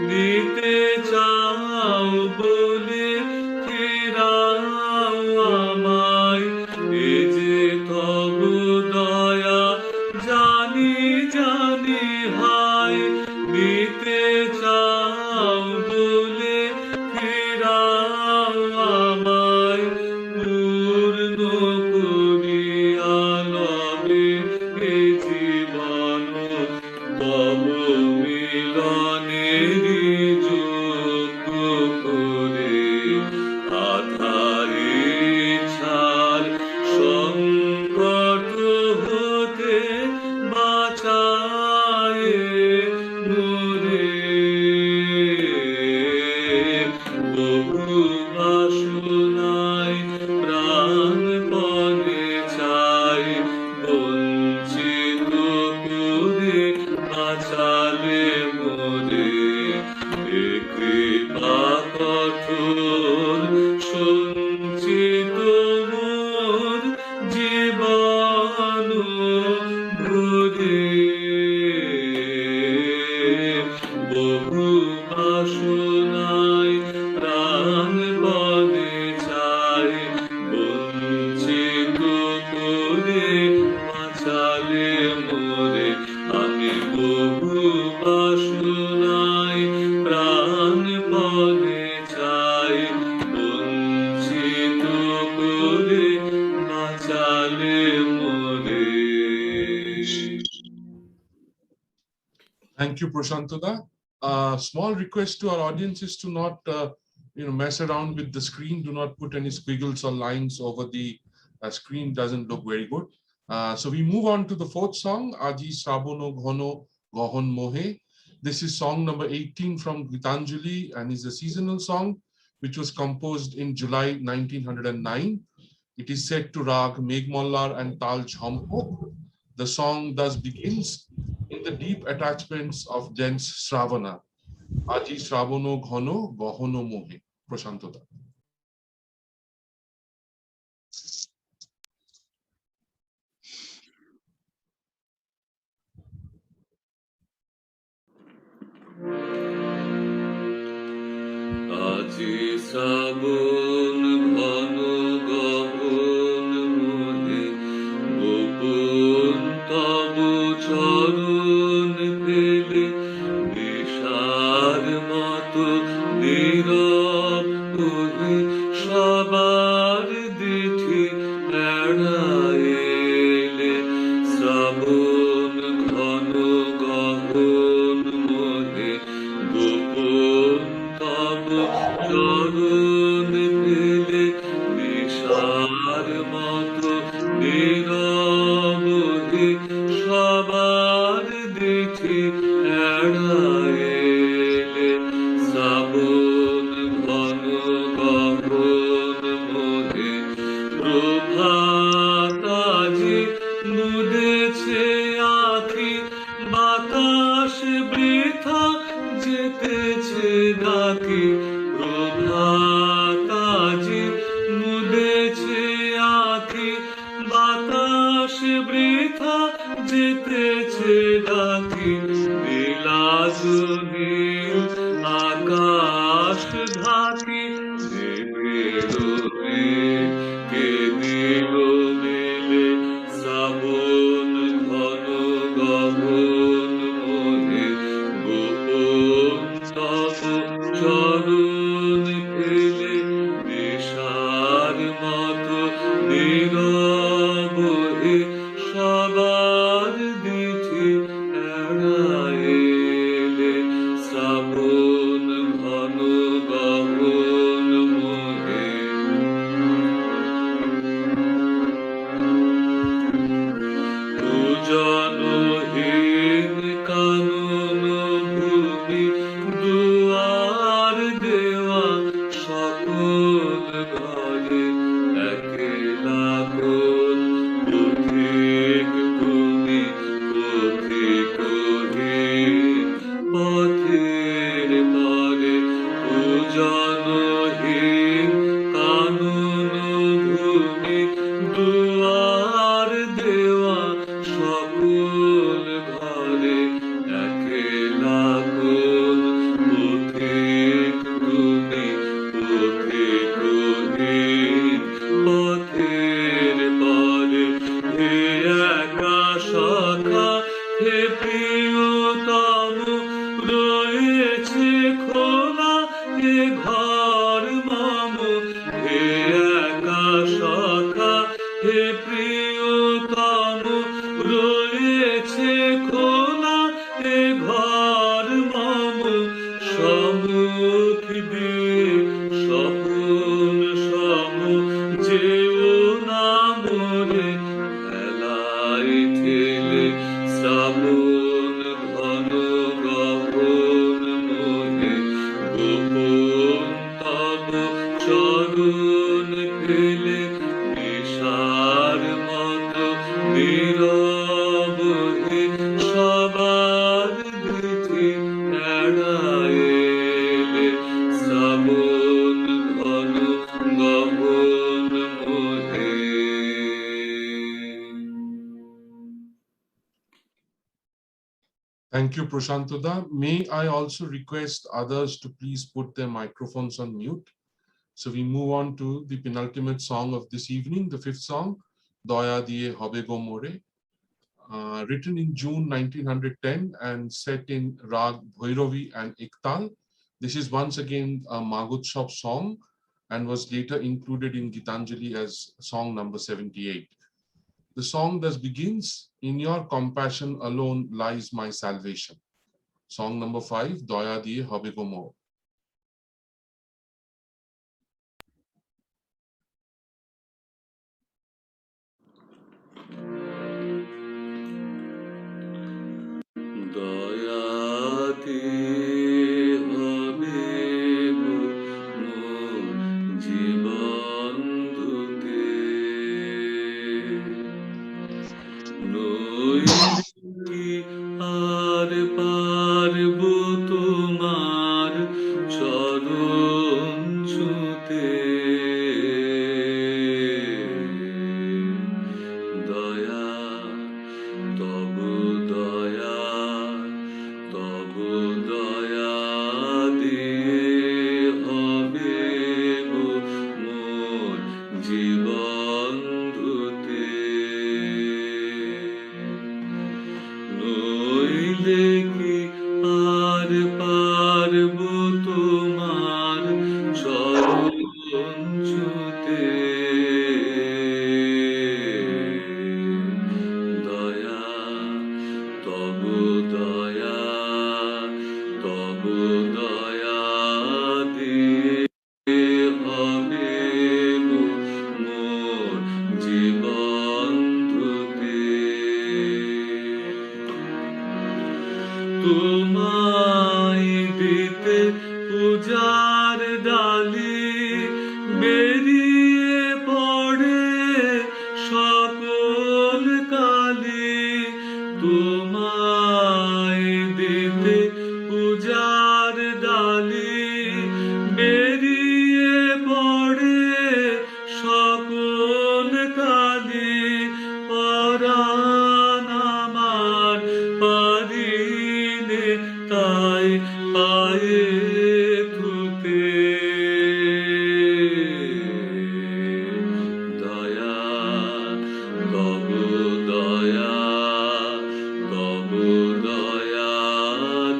দিতে চাও বলে ফেরাও আমায় এ যে তব দয়া জানি জানি হায় দিতে চাও বলে ফেরাও আমায় পূর্ণ করিয়া লবে এ জীবন তব মিলনেরই যোগ্য করে আধারে ছাড় সংকট হতে বাঁচায়ে মোরে বহু বাসনায় প্রাণপণে চাই বঞ্চিত করে বাঁচালে মোরে এ কৃপা কঠোর সঞ্চিত মোর জীবন ভরে বহু বাসনায় প্রাণপণে চাই বঞ্চিত করে বাঁচালে মোরে আমি বহু বাসনায় প্রাণপণে চাই বঞ্চিত করে বাঁচালে মোরে Thank you, Prashantada. Small request to our audience is to not, mess around with the screen. Do not put any squiggles or lines over the screen. Doesn't look very good. So we move on to the fourth song, Aji Sabono Ghono Gohon Mohe. This is song number 18 from Gitanjali and is a seasonal song which was composed in July 1909. It is set to Rag Meghmallar and Tal Jhampo. The song thus begins in the deep attachments of dense Sravana. Aji Sravono Ghono Gohono Mohe. Prashantada. আজি শ্রাবণ ঘন গহন মোহে গোপন তব চরণ ফেলে নেশার মতো নীরব হয়ে সবার দিঠি এড়াইলে শ্রাবণ ঘন গহন মোহে গোপন তব চরণ ফেলে নেশার মতো নীরব হয়ে সবার দিঠি এড়াইলে শ্রাবণ ঘন গহন মোহে প্রভাতাজি মুদেছে আখি বাতাস বৃথা যেতেছে ডাকি প্রভাতাজি মুদেছে আখি বাতাস বৃথা যেতেছে ডাকি নীলাজনীল আকাশ ঢাকি কে দিল মেলে শ্রাবণ ঘন গহন মোহে গোপন তব চরণ Thank you, Prashantoda. May I also request others to please put their microphones on mute. So we move on to the penultimate song of this evening, the fifth song, Daya Diye Hobe Go More, written in June 1910 and set in Rag Bhairavi and Ektal. This is once again a Magutshap song and was later included in Gitanjali as song number 78. The song thus begins, In your compassion alone lies my salvation. Song number 5, Daya Diye Hobe Go More. দয়াতে হবে গো মোর জীবন দুতে নইলে কি আর পারব তোমার চরণ ছুঁতে দয়া তব দয়া তব দয়া দিয়ে হবে গো মোর জীবন ধুতে নইলে কি আর পারব তোমার চরণ ছুঁতে দয়া তব দয়া তব দয়া দিয়ে হবে গো মোর জীবন ধুতে তোমায় দিতে পূজার ডালি বেরিয়ে পড়ে সকল কালি তোমায় দিতে পূজার ডালি বেরিয়ে পড়ে সকল কালি পরাণ আমার পারিনে তাই পায়ে ধুতে দয়া তব দয়া তব দয়া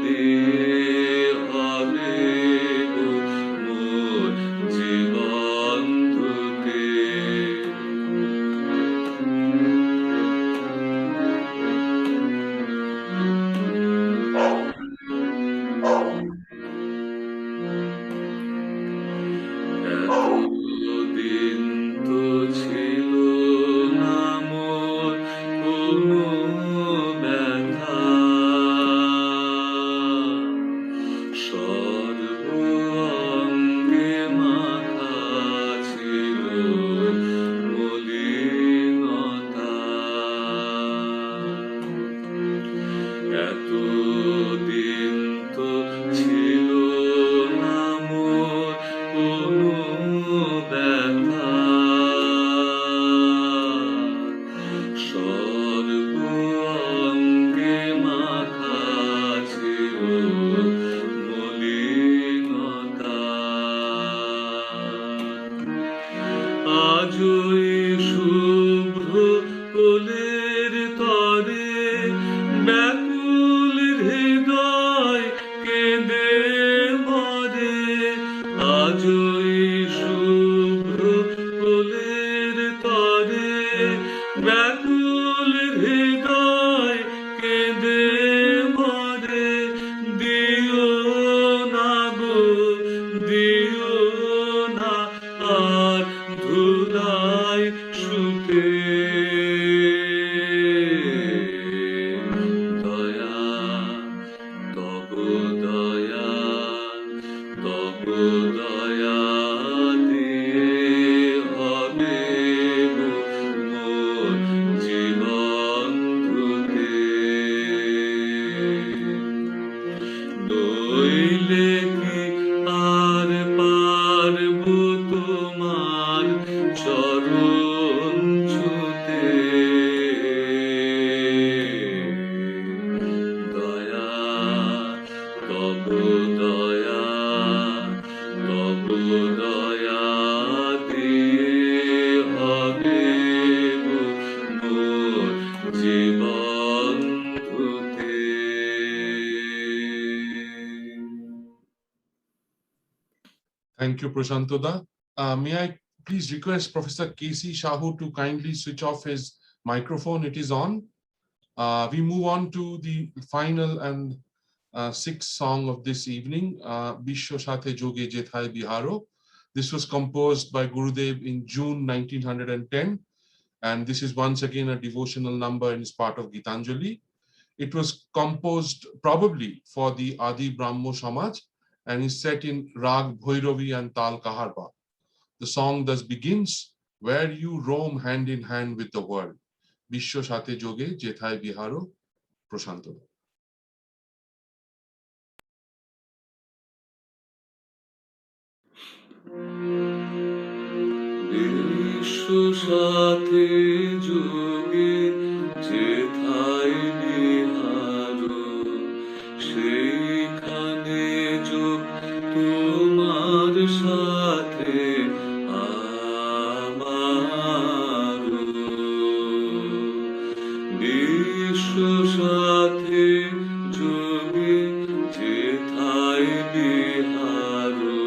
দিয়ে হবে গো মোর জীবন ধুতে এতদিন তো ছিল না মোর কোনো ব্যথা সর্ব অঙ্গে মাখা ছিল মলিনতা এতদিন তো ছিল না মোর কোনো ব্যথা সর্ব অঙ্গে মাখা ছিল মলিনতা আজই শুভ্র কোলের তরে ব্যাকুল হৃদয় কেঁদে মরে আজই শুভ্র কোলের তরে ব্যাকুল হৃদয় কেঁদে মরে দিও না গো দিও না আর ধুলায় শুতে দয়া তব দয়া তব দয়া দিয়ে হবে গো মোর জীবন ধুতে নইলে কি আর পারব তোমার চরণ ছুঁতে দয়া you, Prashantoda. May I please request Professor K.C. Shahu to kindly switch off his microphone? It is on. We move on to the final and sixth song of this evening, Bisho Shathe Joge Jethai Biharo. This was composed by Gurudev in June 1910, and this is once again a devotional number and is part of Gitanjali. It was composed probably for the Adi Brahmo Samaj and is set in Rag Bhairavi and Tal Kaharba. The song thus begins, where you roam hand in hand with the world. Bisho Shathe Joge Jethai Biharo, Prashanto. বিশ্ব সাথে যোগে যেথায় বিহারো সেইখানে যোগ তোমার সাথে আমারো বিশ্ব সাথে যোগে যেথায় বিহারো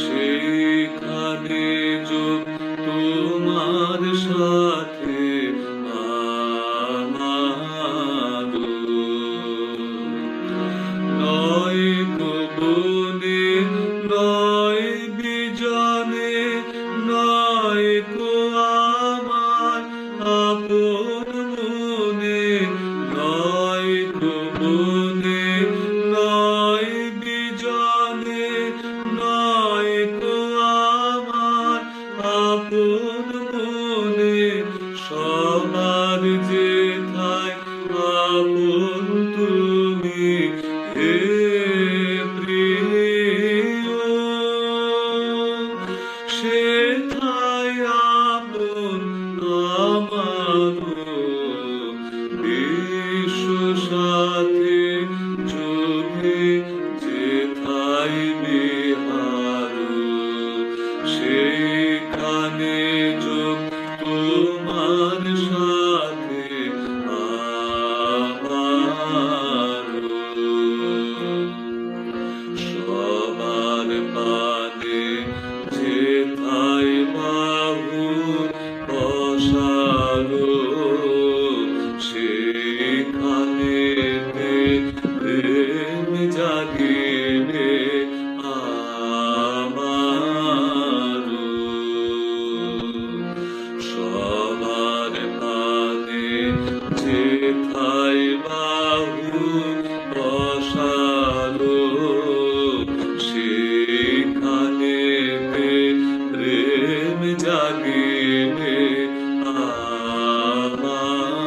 সেইখানে যোগ তোমার সাথে আমারো নয় গো বনে নয় বিজনে নয় গো আমার আপন মনে নয় গো বনে নয় বিজনে নয় গো আমার আপন মনে সবার যেথায় আপন তুমি হে প্রিয় সেথায় আপন আমারো বিশ্ব সাথে যোগে যেথায় বিহারো সেইখানে যোগ তোমার সাথে আমারো সবার পানে যেথায় বাহু পসারো সেখানে প্রেম জাগিবে আমারো সবার পানে যেথায় বাহু পসারো সেখানে প্রেম জাগিবে আমারো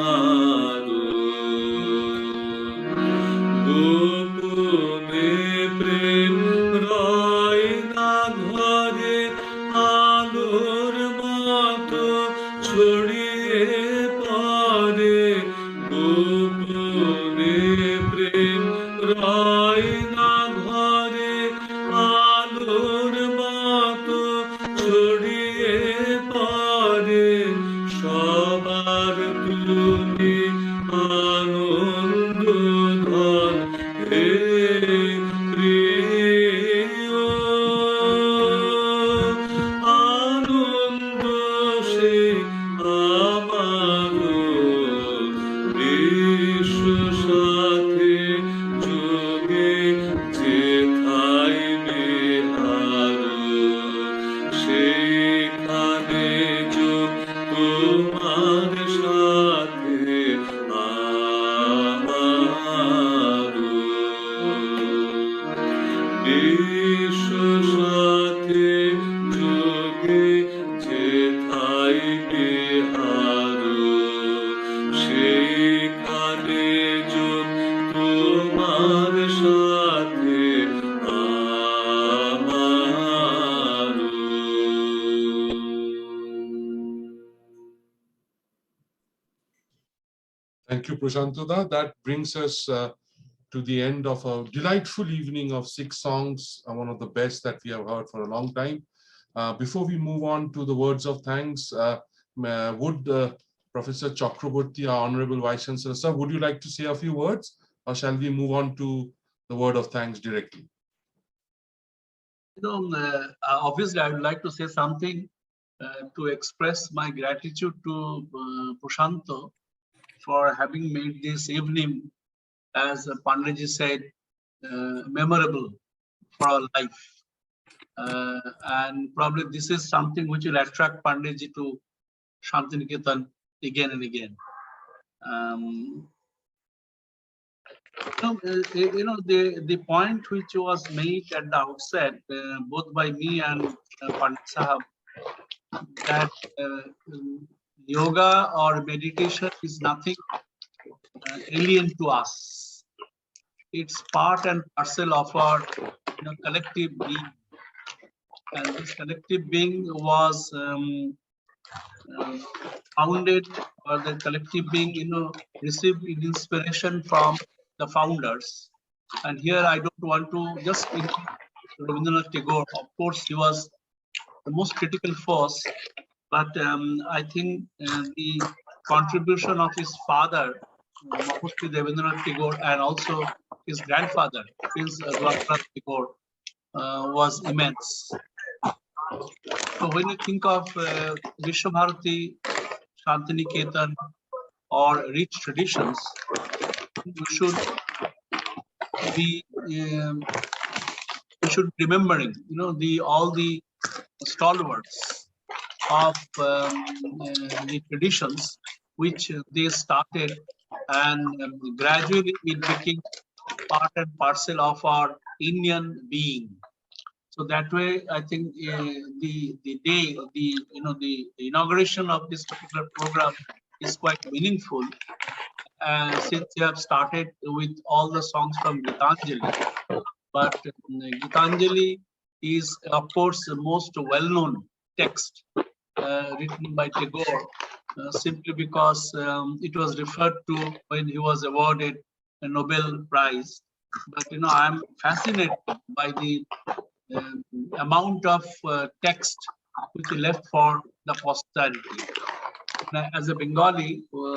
গোপনে প্রেম রয় না ঘরে আলোর মতো ছড়িয়ে পড়ে গোপনে প্রেম রয় না ঘরে আলোর মতো ছড়িয়ে পড়ে সবার তুমি আনন্দ ধন হে প্রিয় আনন্দ সে আমারো বিশ্ব সাথে যোগে যেথায় বিহারো সেইখানে যোগ তোমার সাথে আমারো বিশ্ব সাথে যোগে যেথায় বিহারো সেইখানে যোগ তোমার সাথে আমারো Thank you, Prashantoda. That brings us to the end of a delightful evening of 6 songs, one of the best that we have heard for a long time. Before we move on to the words of thanks, would Professor Chakraborty, our Honorable Vice Chancellor, sir, would you like to say a few words, or shall we move on to the word of thanks directly? Obviously, I would like to say something to express my gratitude to Prashanto for having made this evening, as Panditji said, memorable for our life. And probably this is something which will attract Panditji to Shantiniketan again and again. The point which was made at the outset, both by me and Pandit Sahab, that yoga or meditation is nothing alien to us. It's part and parcel of our collective being. And this collective being was founded, or the collective being, received inspiration from the founders. And here I don't want to just include Rabindranath Tagore. Of course, he was the most critical force, but I think the contribution of his father, Mahasi Rabindranath Tagore, and also his grandfather, Prince Rabindranath Tagore, was immense. So when you think of Visva-Bharati, Shantiniketan, or rich traditions, we should be remembering, all the stalwarts of the traditions which they started, and gradually it became part and parcel of our Indian being. So that way, I think the day, the inauguration of this particular program is quite meaningful, since you have started with all the songs from Gitanjali. But Gitanjali is, of course, the most well-known text written by Tagore, simply because it was referred to when he was awarded a Nobel Prize. But I am fascinated by the amount of text which he left for the posterity. As a Bengali who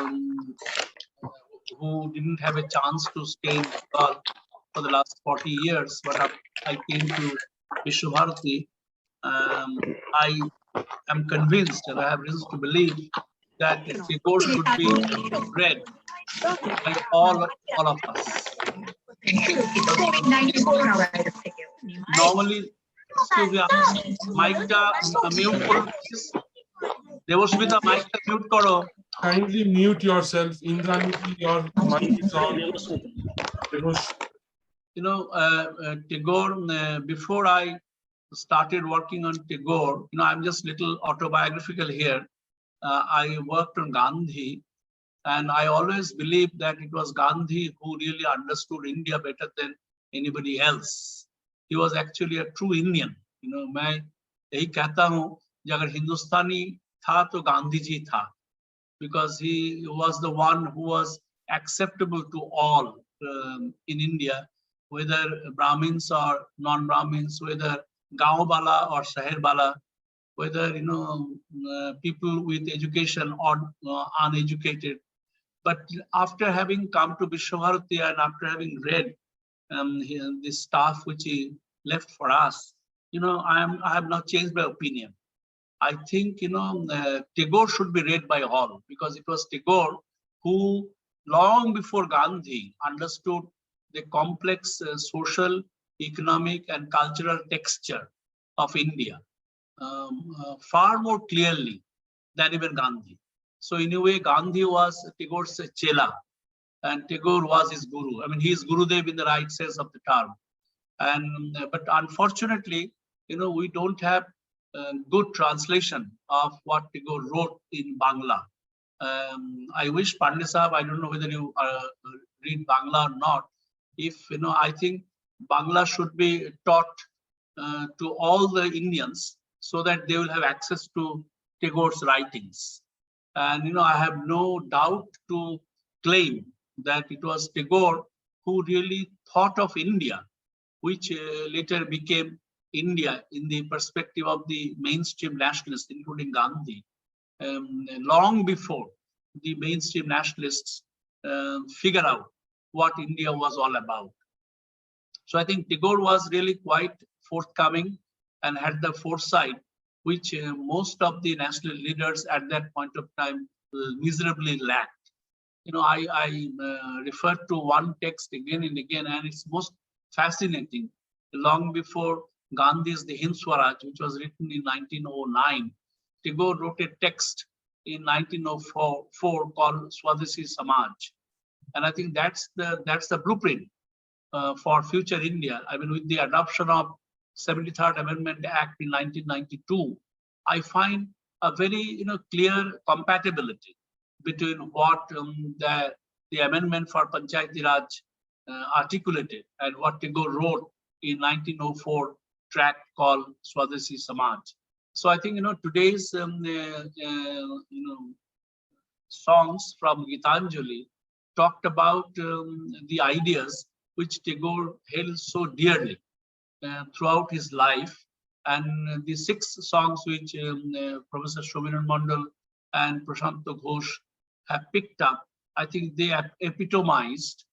didn't have a chance to stay in Bengal for the last 40 years, but I came to Visva-Bharati, I am convinced, and I have reasons to believe, that Tagore should be read by all of us. Normally, excuse me, mic-ta mute koro please. Devashmita, mic-ta mute koro. Kindly mute yourself. Indraniti, your mic is on. Tagore, before I started working on Tagore, I'm just little autobiographical here. I worked on Gandhi, and I always believed that it was Gandhi who really understood India better than anybody else. He was actually a true Indian. मैं यही कहता हूँ कि अगर हिंदुस्तानी था तो गांधी जी था, because he was the one who was acceptable to all in India, whether Brahmins or non-Brahmins, whether gaon bala or shahar bala, whether people with education or uneducated. But after having come to Visva-Bharati and after having read the stuff which he left for us, I have not changed my opinion. I think Tagore should be read by all, because it was Tagore who, long before Gandhi, understood the complex social, economic, and cultural texture of India far more clearly than even Gandhi. So in a way, Gandhi was Tagore's chela, and Tagore was his guru. I mean, he is Gurudev in the right sense of the term. And but unfortunately, we don't have good translation of what Tagore wrote in Bangla. I wish Pandit Sahab, I don't know whether you read Bangla or not. If I think Bangla should be taught to all the Indians so that they will have access to Tagore's writings. And I have no doubt to claim that it was Tagore who really thought of India, which later became India in the perspective of the mainstream nationalists, including Gandhi, long before the mainstream nationalists figure out what India was all about. So I think Tagore was really quite forthcoming and had the foresight which most of the national leaders at that point of time miserably lacked. I refer to one text again and again, and it's most fascinating. Long before Gandhi's The Hind Swaraj, which was written in 1909, Tagore wrote a text in 1904 called Swadeshi Samaj. And I think that's the blueprint for future India. I mean, with the adoption of 73rd Amendment Act in 1992, I find a very clear compatibility between what the amendment for Panchayati Raj articulated and what Tagore wrote in 1904 tract called Swadeshi Samaj. So I think today's songs from Gitanjali talked about the ideas which Tagore held so dearly throughout his life, and the 6 songs which Professor Shomiran Mandal and Prashanta Ghosh have picked up, I think they have epitomized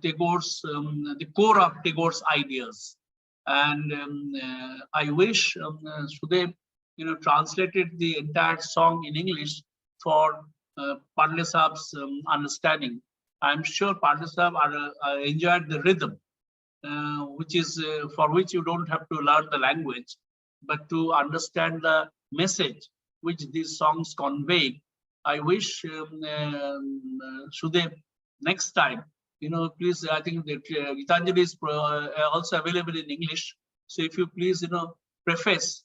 Tagore's the core of Tagore's ideas. And I wish Sudev translated the entire song in English for Pandey Saab's understanding. I'm sure Pandey Saab enjoyed the rhythm, which is for which you don't have to learn the language, but to understand the message which these songs convey. I wish Sudev, next time, please, I think that Gitanjali is also available in English. So if you please, preface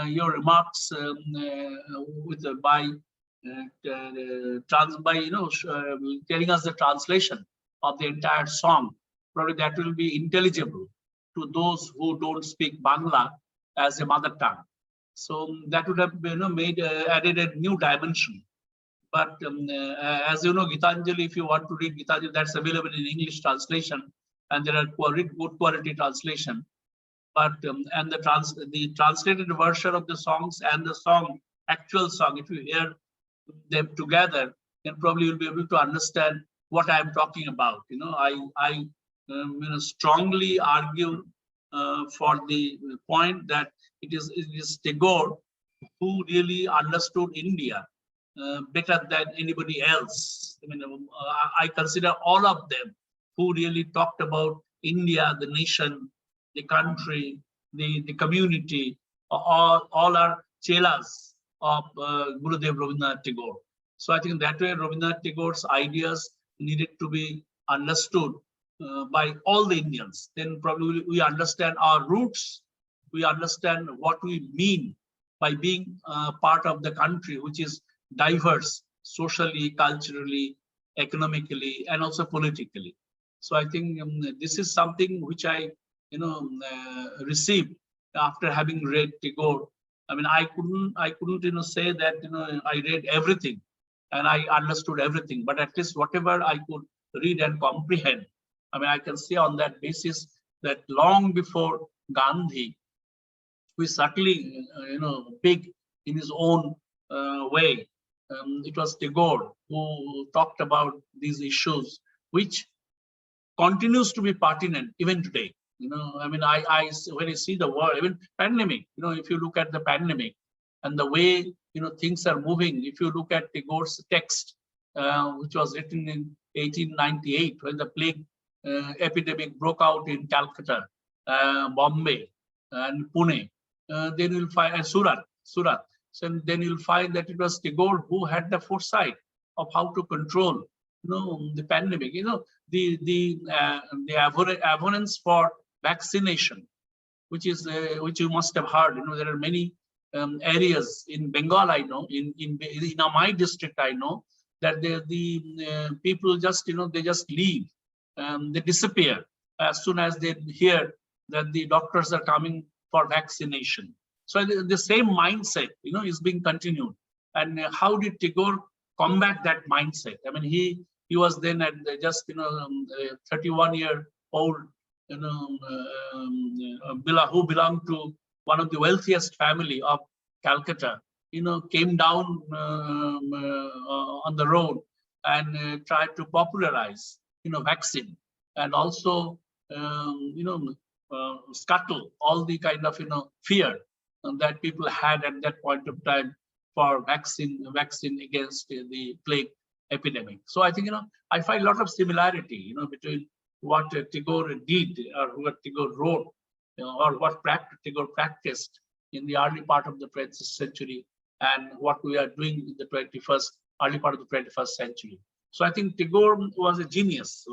your remarks by telling us the translation of the entire song. Probably that will be intelligible to those who don't speak Bangla as a mother tongue. So that would have made added a new dimension. But as you know, Gitanjali, if you want to read Gitanjali, that's available in English translation, and there are good quality translation. But and the translated version of the songs and the actual song, if you hear them together, then probably you'll be able to understand what I'm talking about. I strongly argue for the point that it is Tagore who really understood India better than anybody else. I mean, I consider all of them who really talked about India, the nation, the country, the community, all are chelas of Gurudev Rabindranath Tagore. So I think that way Rabindranath Tagore's ideas needed to be understood by all the Indians. Then probably we understand our roots, we understand what we mean by being part of the country, which is diverse socially, culturally, economically, and also politically. So I think this is something which I received after having read Tagore. I mean, I couldn't say that I read everything and I understood everything, but at least whatever I could read and comprehend, I mean, I can say on that basis that long before Gandhi, who is certainly big in his own way, it was Tagore who talked about these issues, which continues to be pertinent even today. I mean, when I see the world, even pandemic, if you look at the pandemic and the way things are moving, if you look at Tagore's text, which was written in 1898 when the plague epidemic broke out in Calcutta, Bombay, and Pune, then you'll find Surat. So then you'll find that it was Tagore who had the foresight of how to control, the pandemic. The abhorrence for vaccination, which you must have heard. There are many areas in Bengal. I know in my district. I know that the people just they just leave. They disappear as soon as they hear that the doctors are coming for vaccination. So the same mindset, is being continued. And how did Tagore combat that mindset? I mean, he was then at just 31-year-old, who belonged to one of the wealthiest family of Calcutta. Came down on the road and tried to popularize vaccine, and also scuttle all the kind of fear that people had at that point of time for vaccine against the plague epidemic. So I think I find a lot of similarity between what Tagore did or what Tagore wrote or what Tagore practiced in the early part of the 20th century and what we are doing in the early part of the 21st century. So I think Tagore was a genius,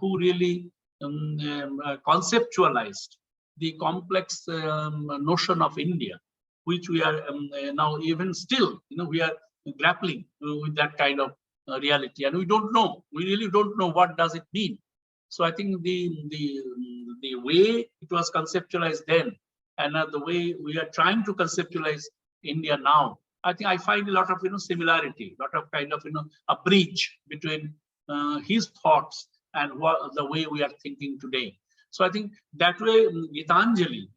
who really conceptualized the complex notion of India, which we are now even still, we are grappling with that kind of reality, and we really don't know what does it mean. So I think the way it was conceptualized then, and the way we are trying to conceptualize India now, I think I find a lot of similarity, lot of kind of a breach between his thoughts and the way we are thinking today. So I think that way Gitanjali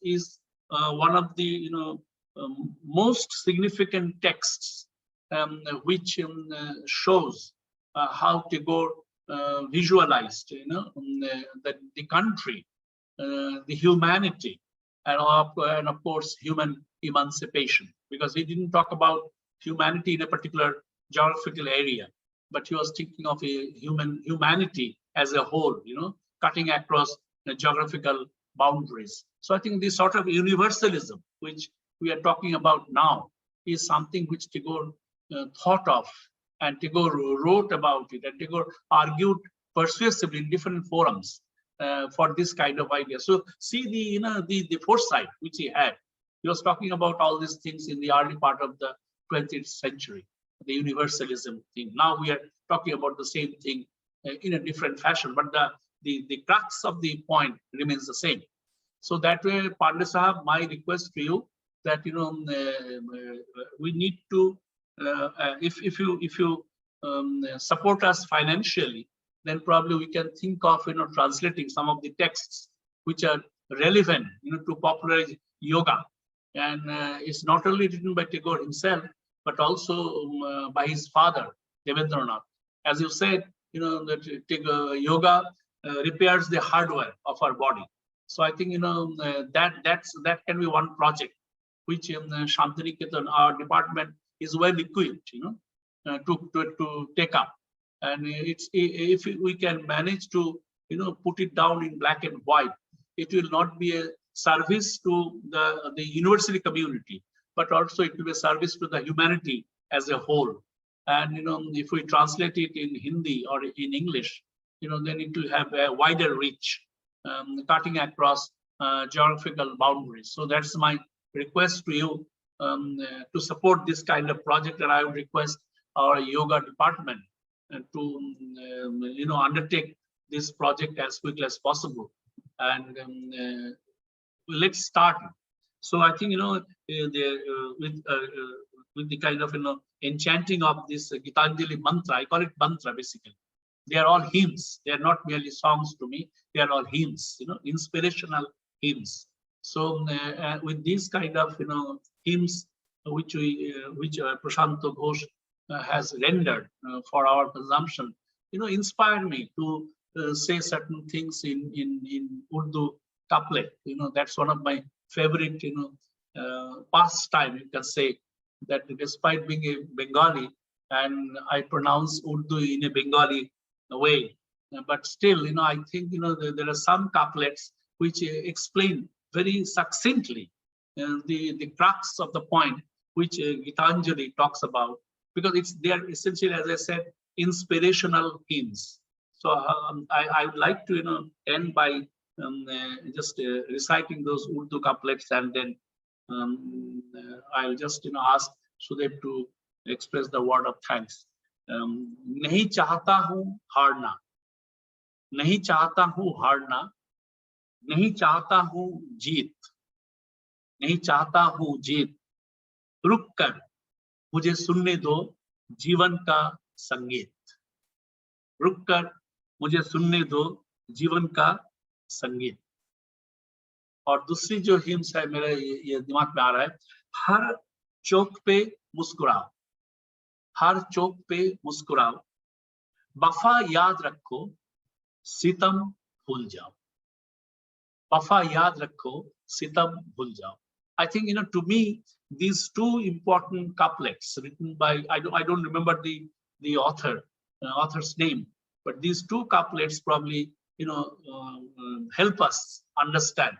is one of the most significant texts which shows how Tagore visualized that the country, the humanity, and of course human emancipation, because he didn't talk about humanity in a particular geographical area, but he was thinking of a humanity as a whole, cutting across the geographical boundaries. So I think this sort of universalism, which we are talking about now, is something which Tagore thought of, and Tagore wrote about it, and Tagore argued persuasively in different forums for this kind of idea. So see the foresight which he had. He was talking about all these things in the early part of the 20th century, the universalism thing. Now we are talking about the same thing in a different fashion, but the crux of the point remains the same. So that way, Pandey Sahab, my request to you that we need to, if you support us financially, then probably we can think of translating some of the texts which are relevant to popularize yoga. And it's not only written by Tagore himself, but also by his father, Devendranath. As you said, that yoga repairs the hardware of our body. So I think that can be one project which Shantiniketan, our department, is well equipped to take up. And if we can manage to put it down in black and white, it will not be a service to the university community, but also it will be a service to the humanity as a whole. And if we translate it in Hindi or in English, then it will have a wider reach, cutting across geographical boundaries. So that's my request to you to support this kind of project, and I would request our yoga department to undertake this project as quickly as possible. And let's start. So I think with the kind of enchanting of this Gitanjali mantra, I call it mantra basically. They are all hymns. They are not merely songs to me. They are all hymns, inspirational hymns. So with these kind of hymns which Prashanto Ghosh has rendered for our consumption, inspire me to say certain things in Urdu couplet. That's one of my favorite pastime, you can say, that despite being a Bengali and I pronounce Urdu in a Bengali way, but still I think there are some couplets which explain very succinctly the crux of the point which Gitanjali talks about, because they are essentially, as I said, inspirational hymns. So I would like to end by just reciting those Urdu couplets, and then I'll just ask Sudev to express the word of thanks. नहीं चाहता हूँ हारना, नहीं चाहता हूँ हारना, नहीं चाहता हूँ जीत, नहीं चाहता हूँ जीत, रुक कर मुझे सुनने दो जीवन का संगीत, रुक कर मुझे सुनने दो जीवन का संगीत। और दूसरी जो हिम्स है मेरे ये दिमाग में आ रहा है, हर चौक पे मुस्कुराओ, हर चौक पे मुस्कुराओ, वफा याद रखो, सितम भूल जाओ। Wafa yaad rakho, sitam bhul jao. I think, to me, these two important couplets written by, I don't remember the author's name, but these two couplets probably, help us understand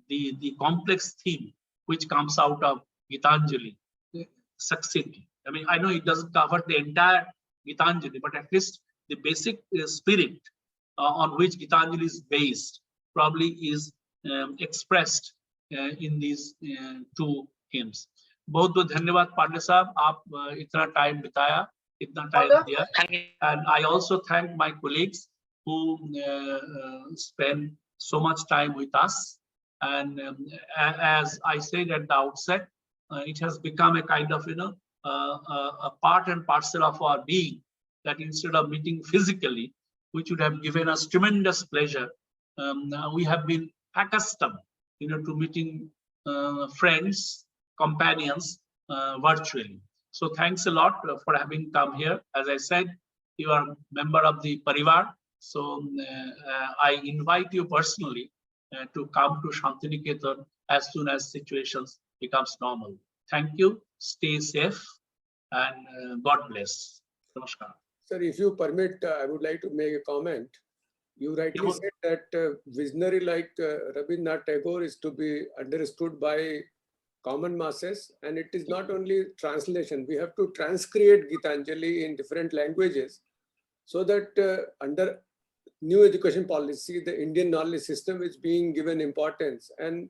the complex theme which comes out of Gitanjali succinctly. I mean, I know it doesn't cover the entire Gitanjali, but at least the basic spirit on which Gitanjali is based probably is expressed in these two hymns. बहुत बहुत धन्यवाद पांडे साहब, आप इतना time बिताया, इतना time दिया, and I also thank my colleagues who spend so much time with us. And as I said at the outset, it has become a kind of a part and parcel of our being, that instead of meeting physically, which would have given us tremendous pleasure, we have been accustomed to meeting friends, companions virtually. So thanks a lot for having come here. As I said, you are a member of the Parivar, so I invite you personally to come to Shantiniketan as soon as situations becomes normal. Thank you, stay safe, and God bless. Namaskar. Sir, if you permit, I would like to make a comment. You rightly said that visionary like Rabindranath Tagore is to be understood by common masses, and it is not only translation. We have to transcreate Gitanjali in different languages, so that under new education policy, the Indian knowledge system is being given importance, and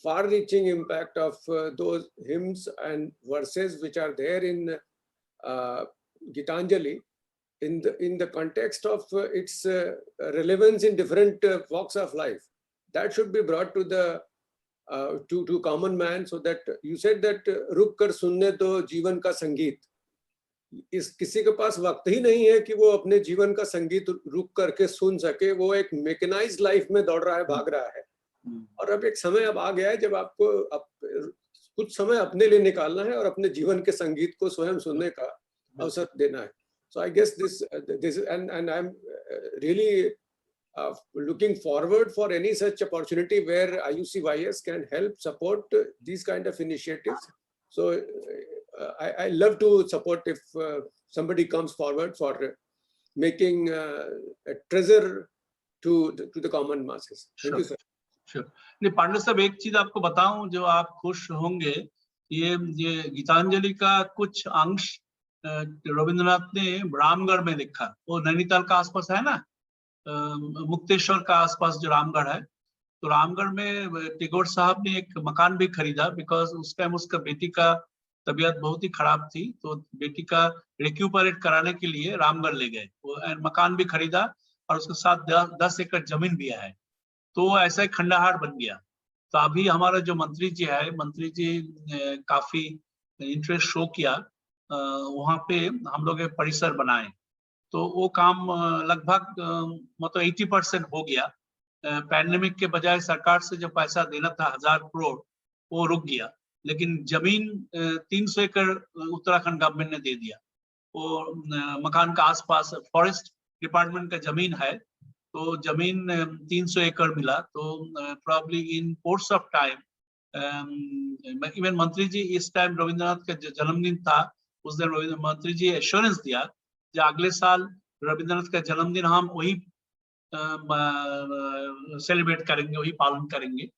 far-reaching impact of those hymns and verses which are there in Gitanjali, in the context of its relevance in different walks of life. That should be brought to the to common man, so that you said that रुक कर सुनने दो जीवन का संगीत. इस किसी के पास वक्त ही नहीं है कि वो अपने जीवन का संगीत रुक करके सुन सके. वो एक मैकेनाइज्ड लाइफ में दौड़ रहा है, भाग रहा है, और अब एक समय अब आ गया है जब आपको कुछ समय अपने लिए निकालना है और अपने जीवन के संगीत को स्वयं सुनने का अवसर देना है. So I guess this and I'm really looking forward for any such opportunity where IUCYS can help support these kind of initiatives. So I love to support if somebody comes forward for making a treasure to the common masses. Thank you, sir. Sure. नहीं पांडे साहब, एक चीज आपको बताऊं जो आप खुश होंगे, ये गीतांजलि का कुछ अंश रविंद्रनाथ ने रामगढ़ में लिखा. वो नैनीताल का आसपास है ना, मुक्तेश्वर का आसपास जो रामगढ़ है, तो रामगढ़ में टैगोर साहब ने एक मकान भी खरीदा, बिकॉज उस टाइम उसका बेटी का तबीयत बहुत ही खराब थी, तो बेटी का रिक्यूपरेट कराने के लिए रामगढ़ ले गए. वो मकान भी खरीदा और उसके साथ 10 एकड़ जमीन भी है, तो ऐसा एक खंडहर बन गया. तो अभी हमारा जो मंत्री जी है, मंत्री जी काफी इंटरेस्ट शो किया, वहां पे हम लोग एक परिसर बनाए, तो वो काम लगभग मतलब 80% हो गया. पैंडेमिक के बजाय सरकार से जो पैसा देना था 1000 करोड़, वो रुक गया, लेकिन जमीन 300 एकड़ उत्तराखंड गवर्नमेंट ने दे दिया. वो मकान का आसपास फॉरेस्ट डिपार्टमेंट का जमीन है, तो जमीन 300 एकड़ मिला. तो probably in course of time, even मंत्री जी इस टाइम रविंद्रनाथ का जन्मदिन था, उस दिन मंत्री जी एश्योरेंस दिया कि अगले साल रविंद्रनाथ का जन्मदिन हम वही सेलिब्रेट करेंगे, वही पालन करेंगे.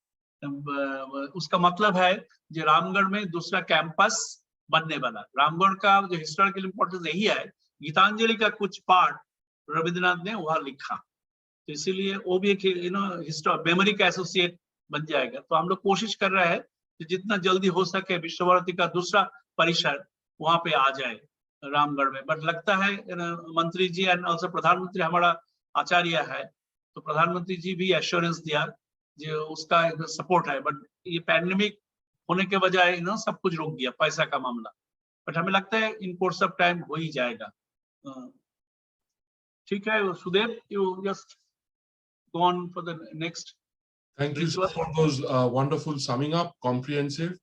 उसका मतलब है कि रामगढ़ में दूसरा कैंपस बनने वाला. रामगढ़ का जो हिस्टोरिकल इंपॉर्टेंस यही है, गीतांजलि का कुछ पार्ट रविंद्रनाथ ने वहां लिखा, तो इसीलिए वो भी एक मेमोरी का एसोसिएट बन जाएगा. तो हम लोग कोशिश कर रहे हैं कि जितना जल्दी हो सके विश्व-भारती का दूसरा परिसर वहां पे आ जाए रामगढ़ में. बट लगता है मंत्री जी एंड ऑल्सो प्रधानमंत्री हमारा आचार्य है, तो प्रधानमंत्री जी भी एश्योरेंस दिया जो उसका सपोर्ट है. बट ये पैंडेमिक होने के बजाय सब कुछ रुक गया, पैसा का मामला. बट हमें लगता है इन कोर्स ऑफ टाइम हो ही जाएगा. ठीक है Sudev, you just go on for the next. Thank you sir, for those wonderful summing up, comprehensive,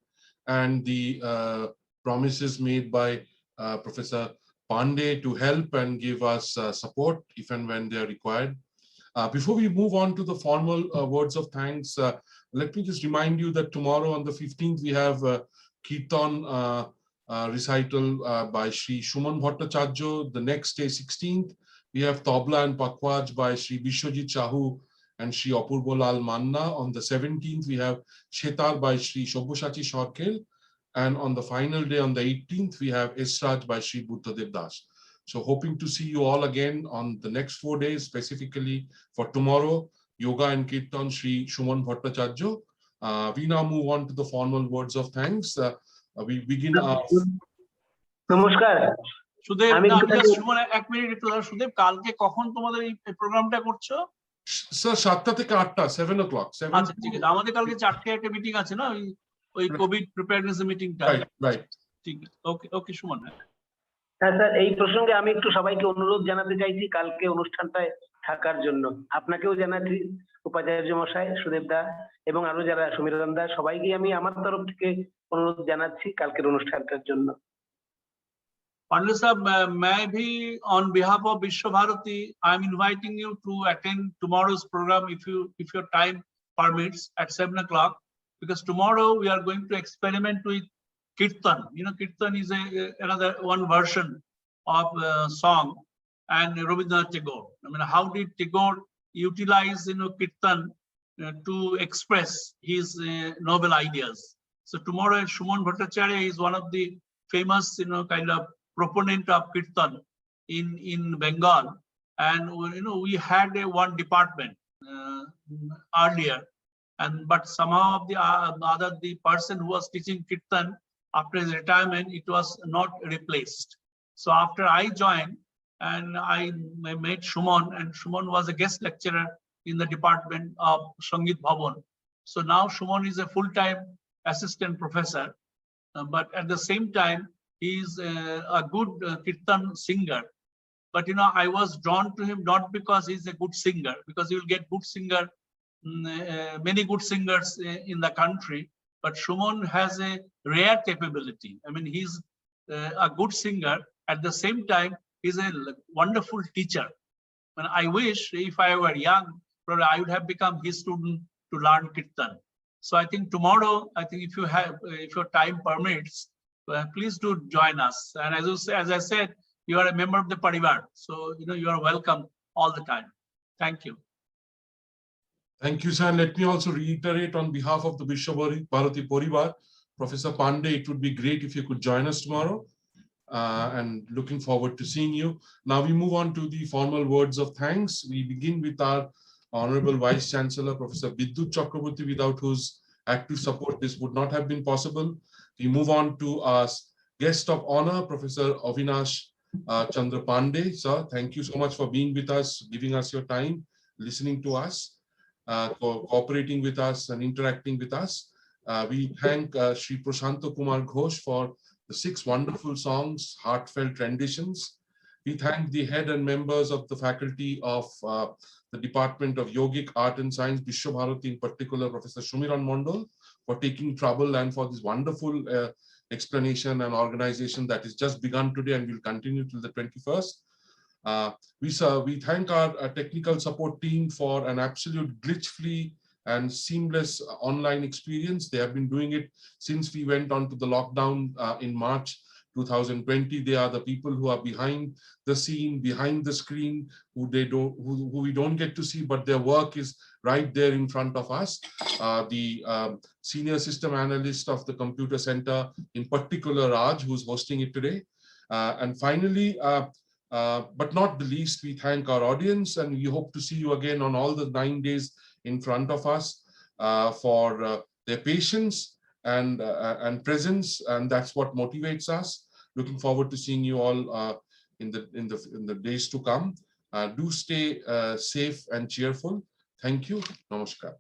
and the promises made by Professor Pandey to help and give us support if and when they are required. Before we move on to the formal words of thanks, let me just remind you that tomorrow on the 15th, we have Kirtan recital by Sri Shuman Bhattacharya. The next day, 16th, we have Tabla and Pakwaj by Sri Vishwajit Chahu and Sri Apurbo Lal Manna. On the 17th, we have Shetar by Sri Shobhoshachi Shorkel. And on the final day, on the 18th, we have Esraj by Sri Buddhadev Das. So hoping to see you all again on the next 4 days, specifically for tomorrow, Yoga and Kirtan, Sri Shuman Bhattacharya. We now move on to the formal words of thanks. We begin our... নমস্কার সুদেব, আমি আমি একটুখানি- just Suman এক minute একটু দাঁড়াও। সুদেব, কালকে কখন তোমাদের এই প্রোগ্রামটা করছো? Sir, 7 থেকে 8টা, 7 o'clock. আচ্ছা, ঠিক আছে। আমাদের কালকে 4টে একটা মিটিং আছে না, ওই কোভিড প্রিপেয়ারনেস মিটিংটা। Right. ঠিক আছে, ওকে সুমন। হ্যাঁ স্যার, এই প্রসঙ্গে আমি একটু সবাইকে অনুরোধ জানাতে চাইছি কালকে অনুষ্ঠানটায় থাকার জন্য। আপনাকেও জানাচ্ছি, উপাচার্য মশাই, সুদেব দা এবং আরো যারা সমীরণ দা, সবাইকে আমি আমার তরফ থেকে অনুরোধ জানাচ্ছি কালকের অনুষ্ঠানটার জন্য। Pandey sahab, मैं भी on behalf of Visva-Bharati, I am inviting you to attend tomorrow's program if your time permits at 7 o'clock, because tomorrow we are going to experiment with Kirtan. You know, Kirtan is another one version of song, and Rabindranath Tagore. I mean, how did Tagore utilize, Kirtan to express his noble ideas? So tomorrow, Shuman Bhattacharya is one of the famous, kind of proponent of Kirtan in Bengal, and we had one department earlier, but somehow the person who was teaching Kirtan, after his retirement, it was not replaced. So after I joined, and I met Shuman, and Shuman was a guest lecturer in the department of Sangeet Bhavan. So now Shuman is a full-time assistant professor, but at the same time, he is a good Kirtan singer. But I was drawn to him not because he's a good singer, because you will get good singer, many good singers in the country. But Shuman has a rare capability. I mean, he's a good singer. At the same time, he's a wonderful teacher. And I wish if I were young, probably I would have become his student to learn Kirtan. So I think tomorrow, if your time permits, please do join us. And as I said, you are a member of the Parivar. So, you are welcome all the time. Thank you. Thank you, sir. Let me also reiterate on behalf of the Visva-Bharati Parivar, Professor Pandey, it would be great if you could join us tomorrow, and looking forward to seeing you. Now we move on to the formal words of thanks. We begin with our Honorable Vice Chancellor, Professor Vidyut Chakraborty, without whose active support this would not have been possible. We move on to our guest of honor, Professor Avinash Chandra Pandey. Sir, thank you so much for being with us, giving us your time, listening to us, cooperating with us and interacting with us. We thank Sri Prashanto Kumar Ghosh for the 6 wonderful songs, heartfelt renditions. We thank the head and members of the faculty of the Department of Yogic Art and Science, Visva-Bharati, in particular, Professor Shumiran Mondal, for taking trouble and for this wonderful explanation and organization that is just begun today and will continue till the 21st. We thank our technical support team for an absolute glitch-free and seamless online experience. They have been doing it since we went on to the lockdown in March 2020. They are the people who are behind the scene, behind the screen, who we don't get to see, but their work is right there in front of us. The senior system analyst of the computer center, in particular Raj, who's hosting it today. And finally, but not the least, we thank our audience, and we hope to see you again on all the 9 days in front of us for their patience and presence, and that's what motivates us. Looking forward to seeing you all in the days to come. Do stay safe and cheerful. Thank you. Namaskar.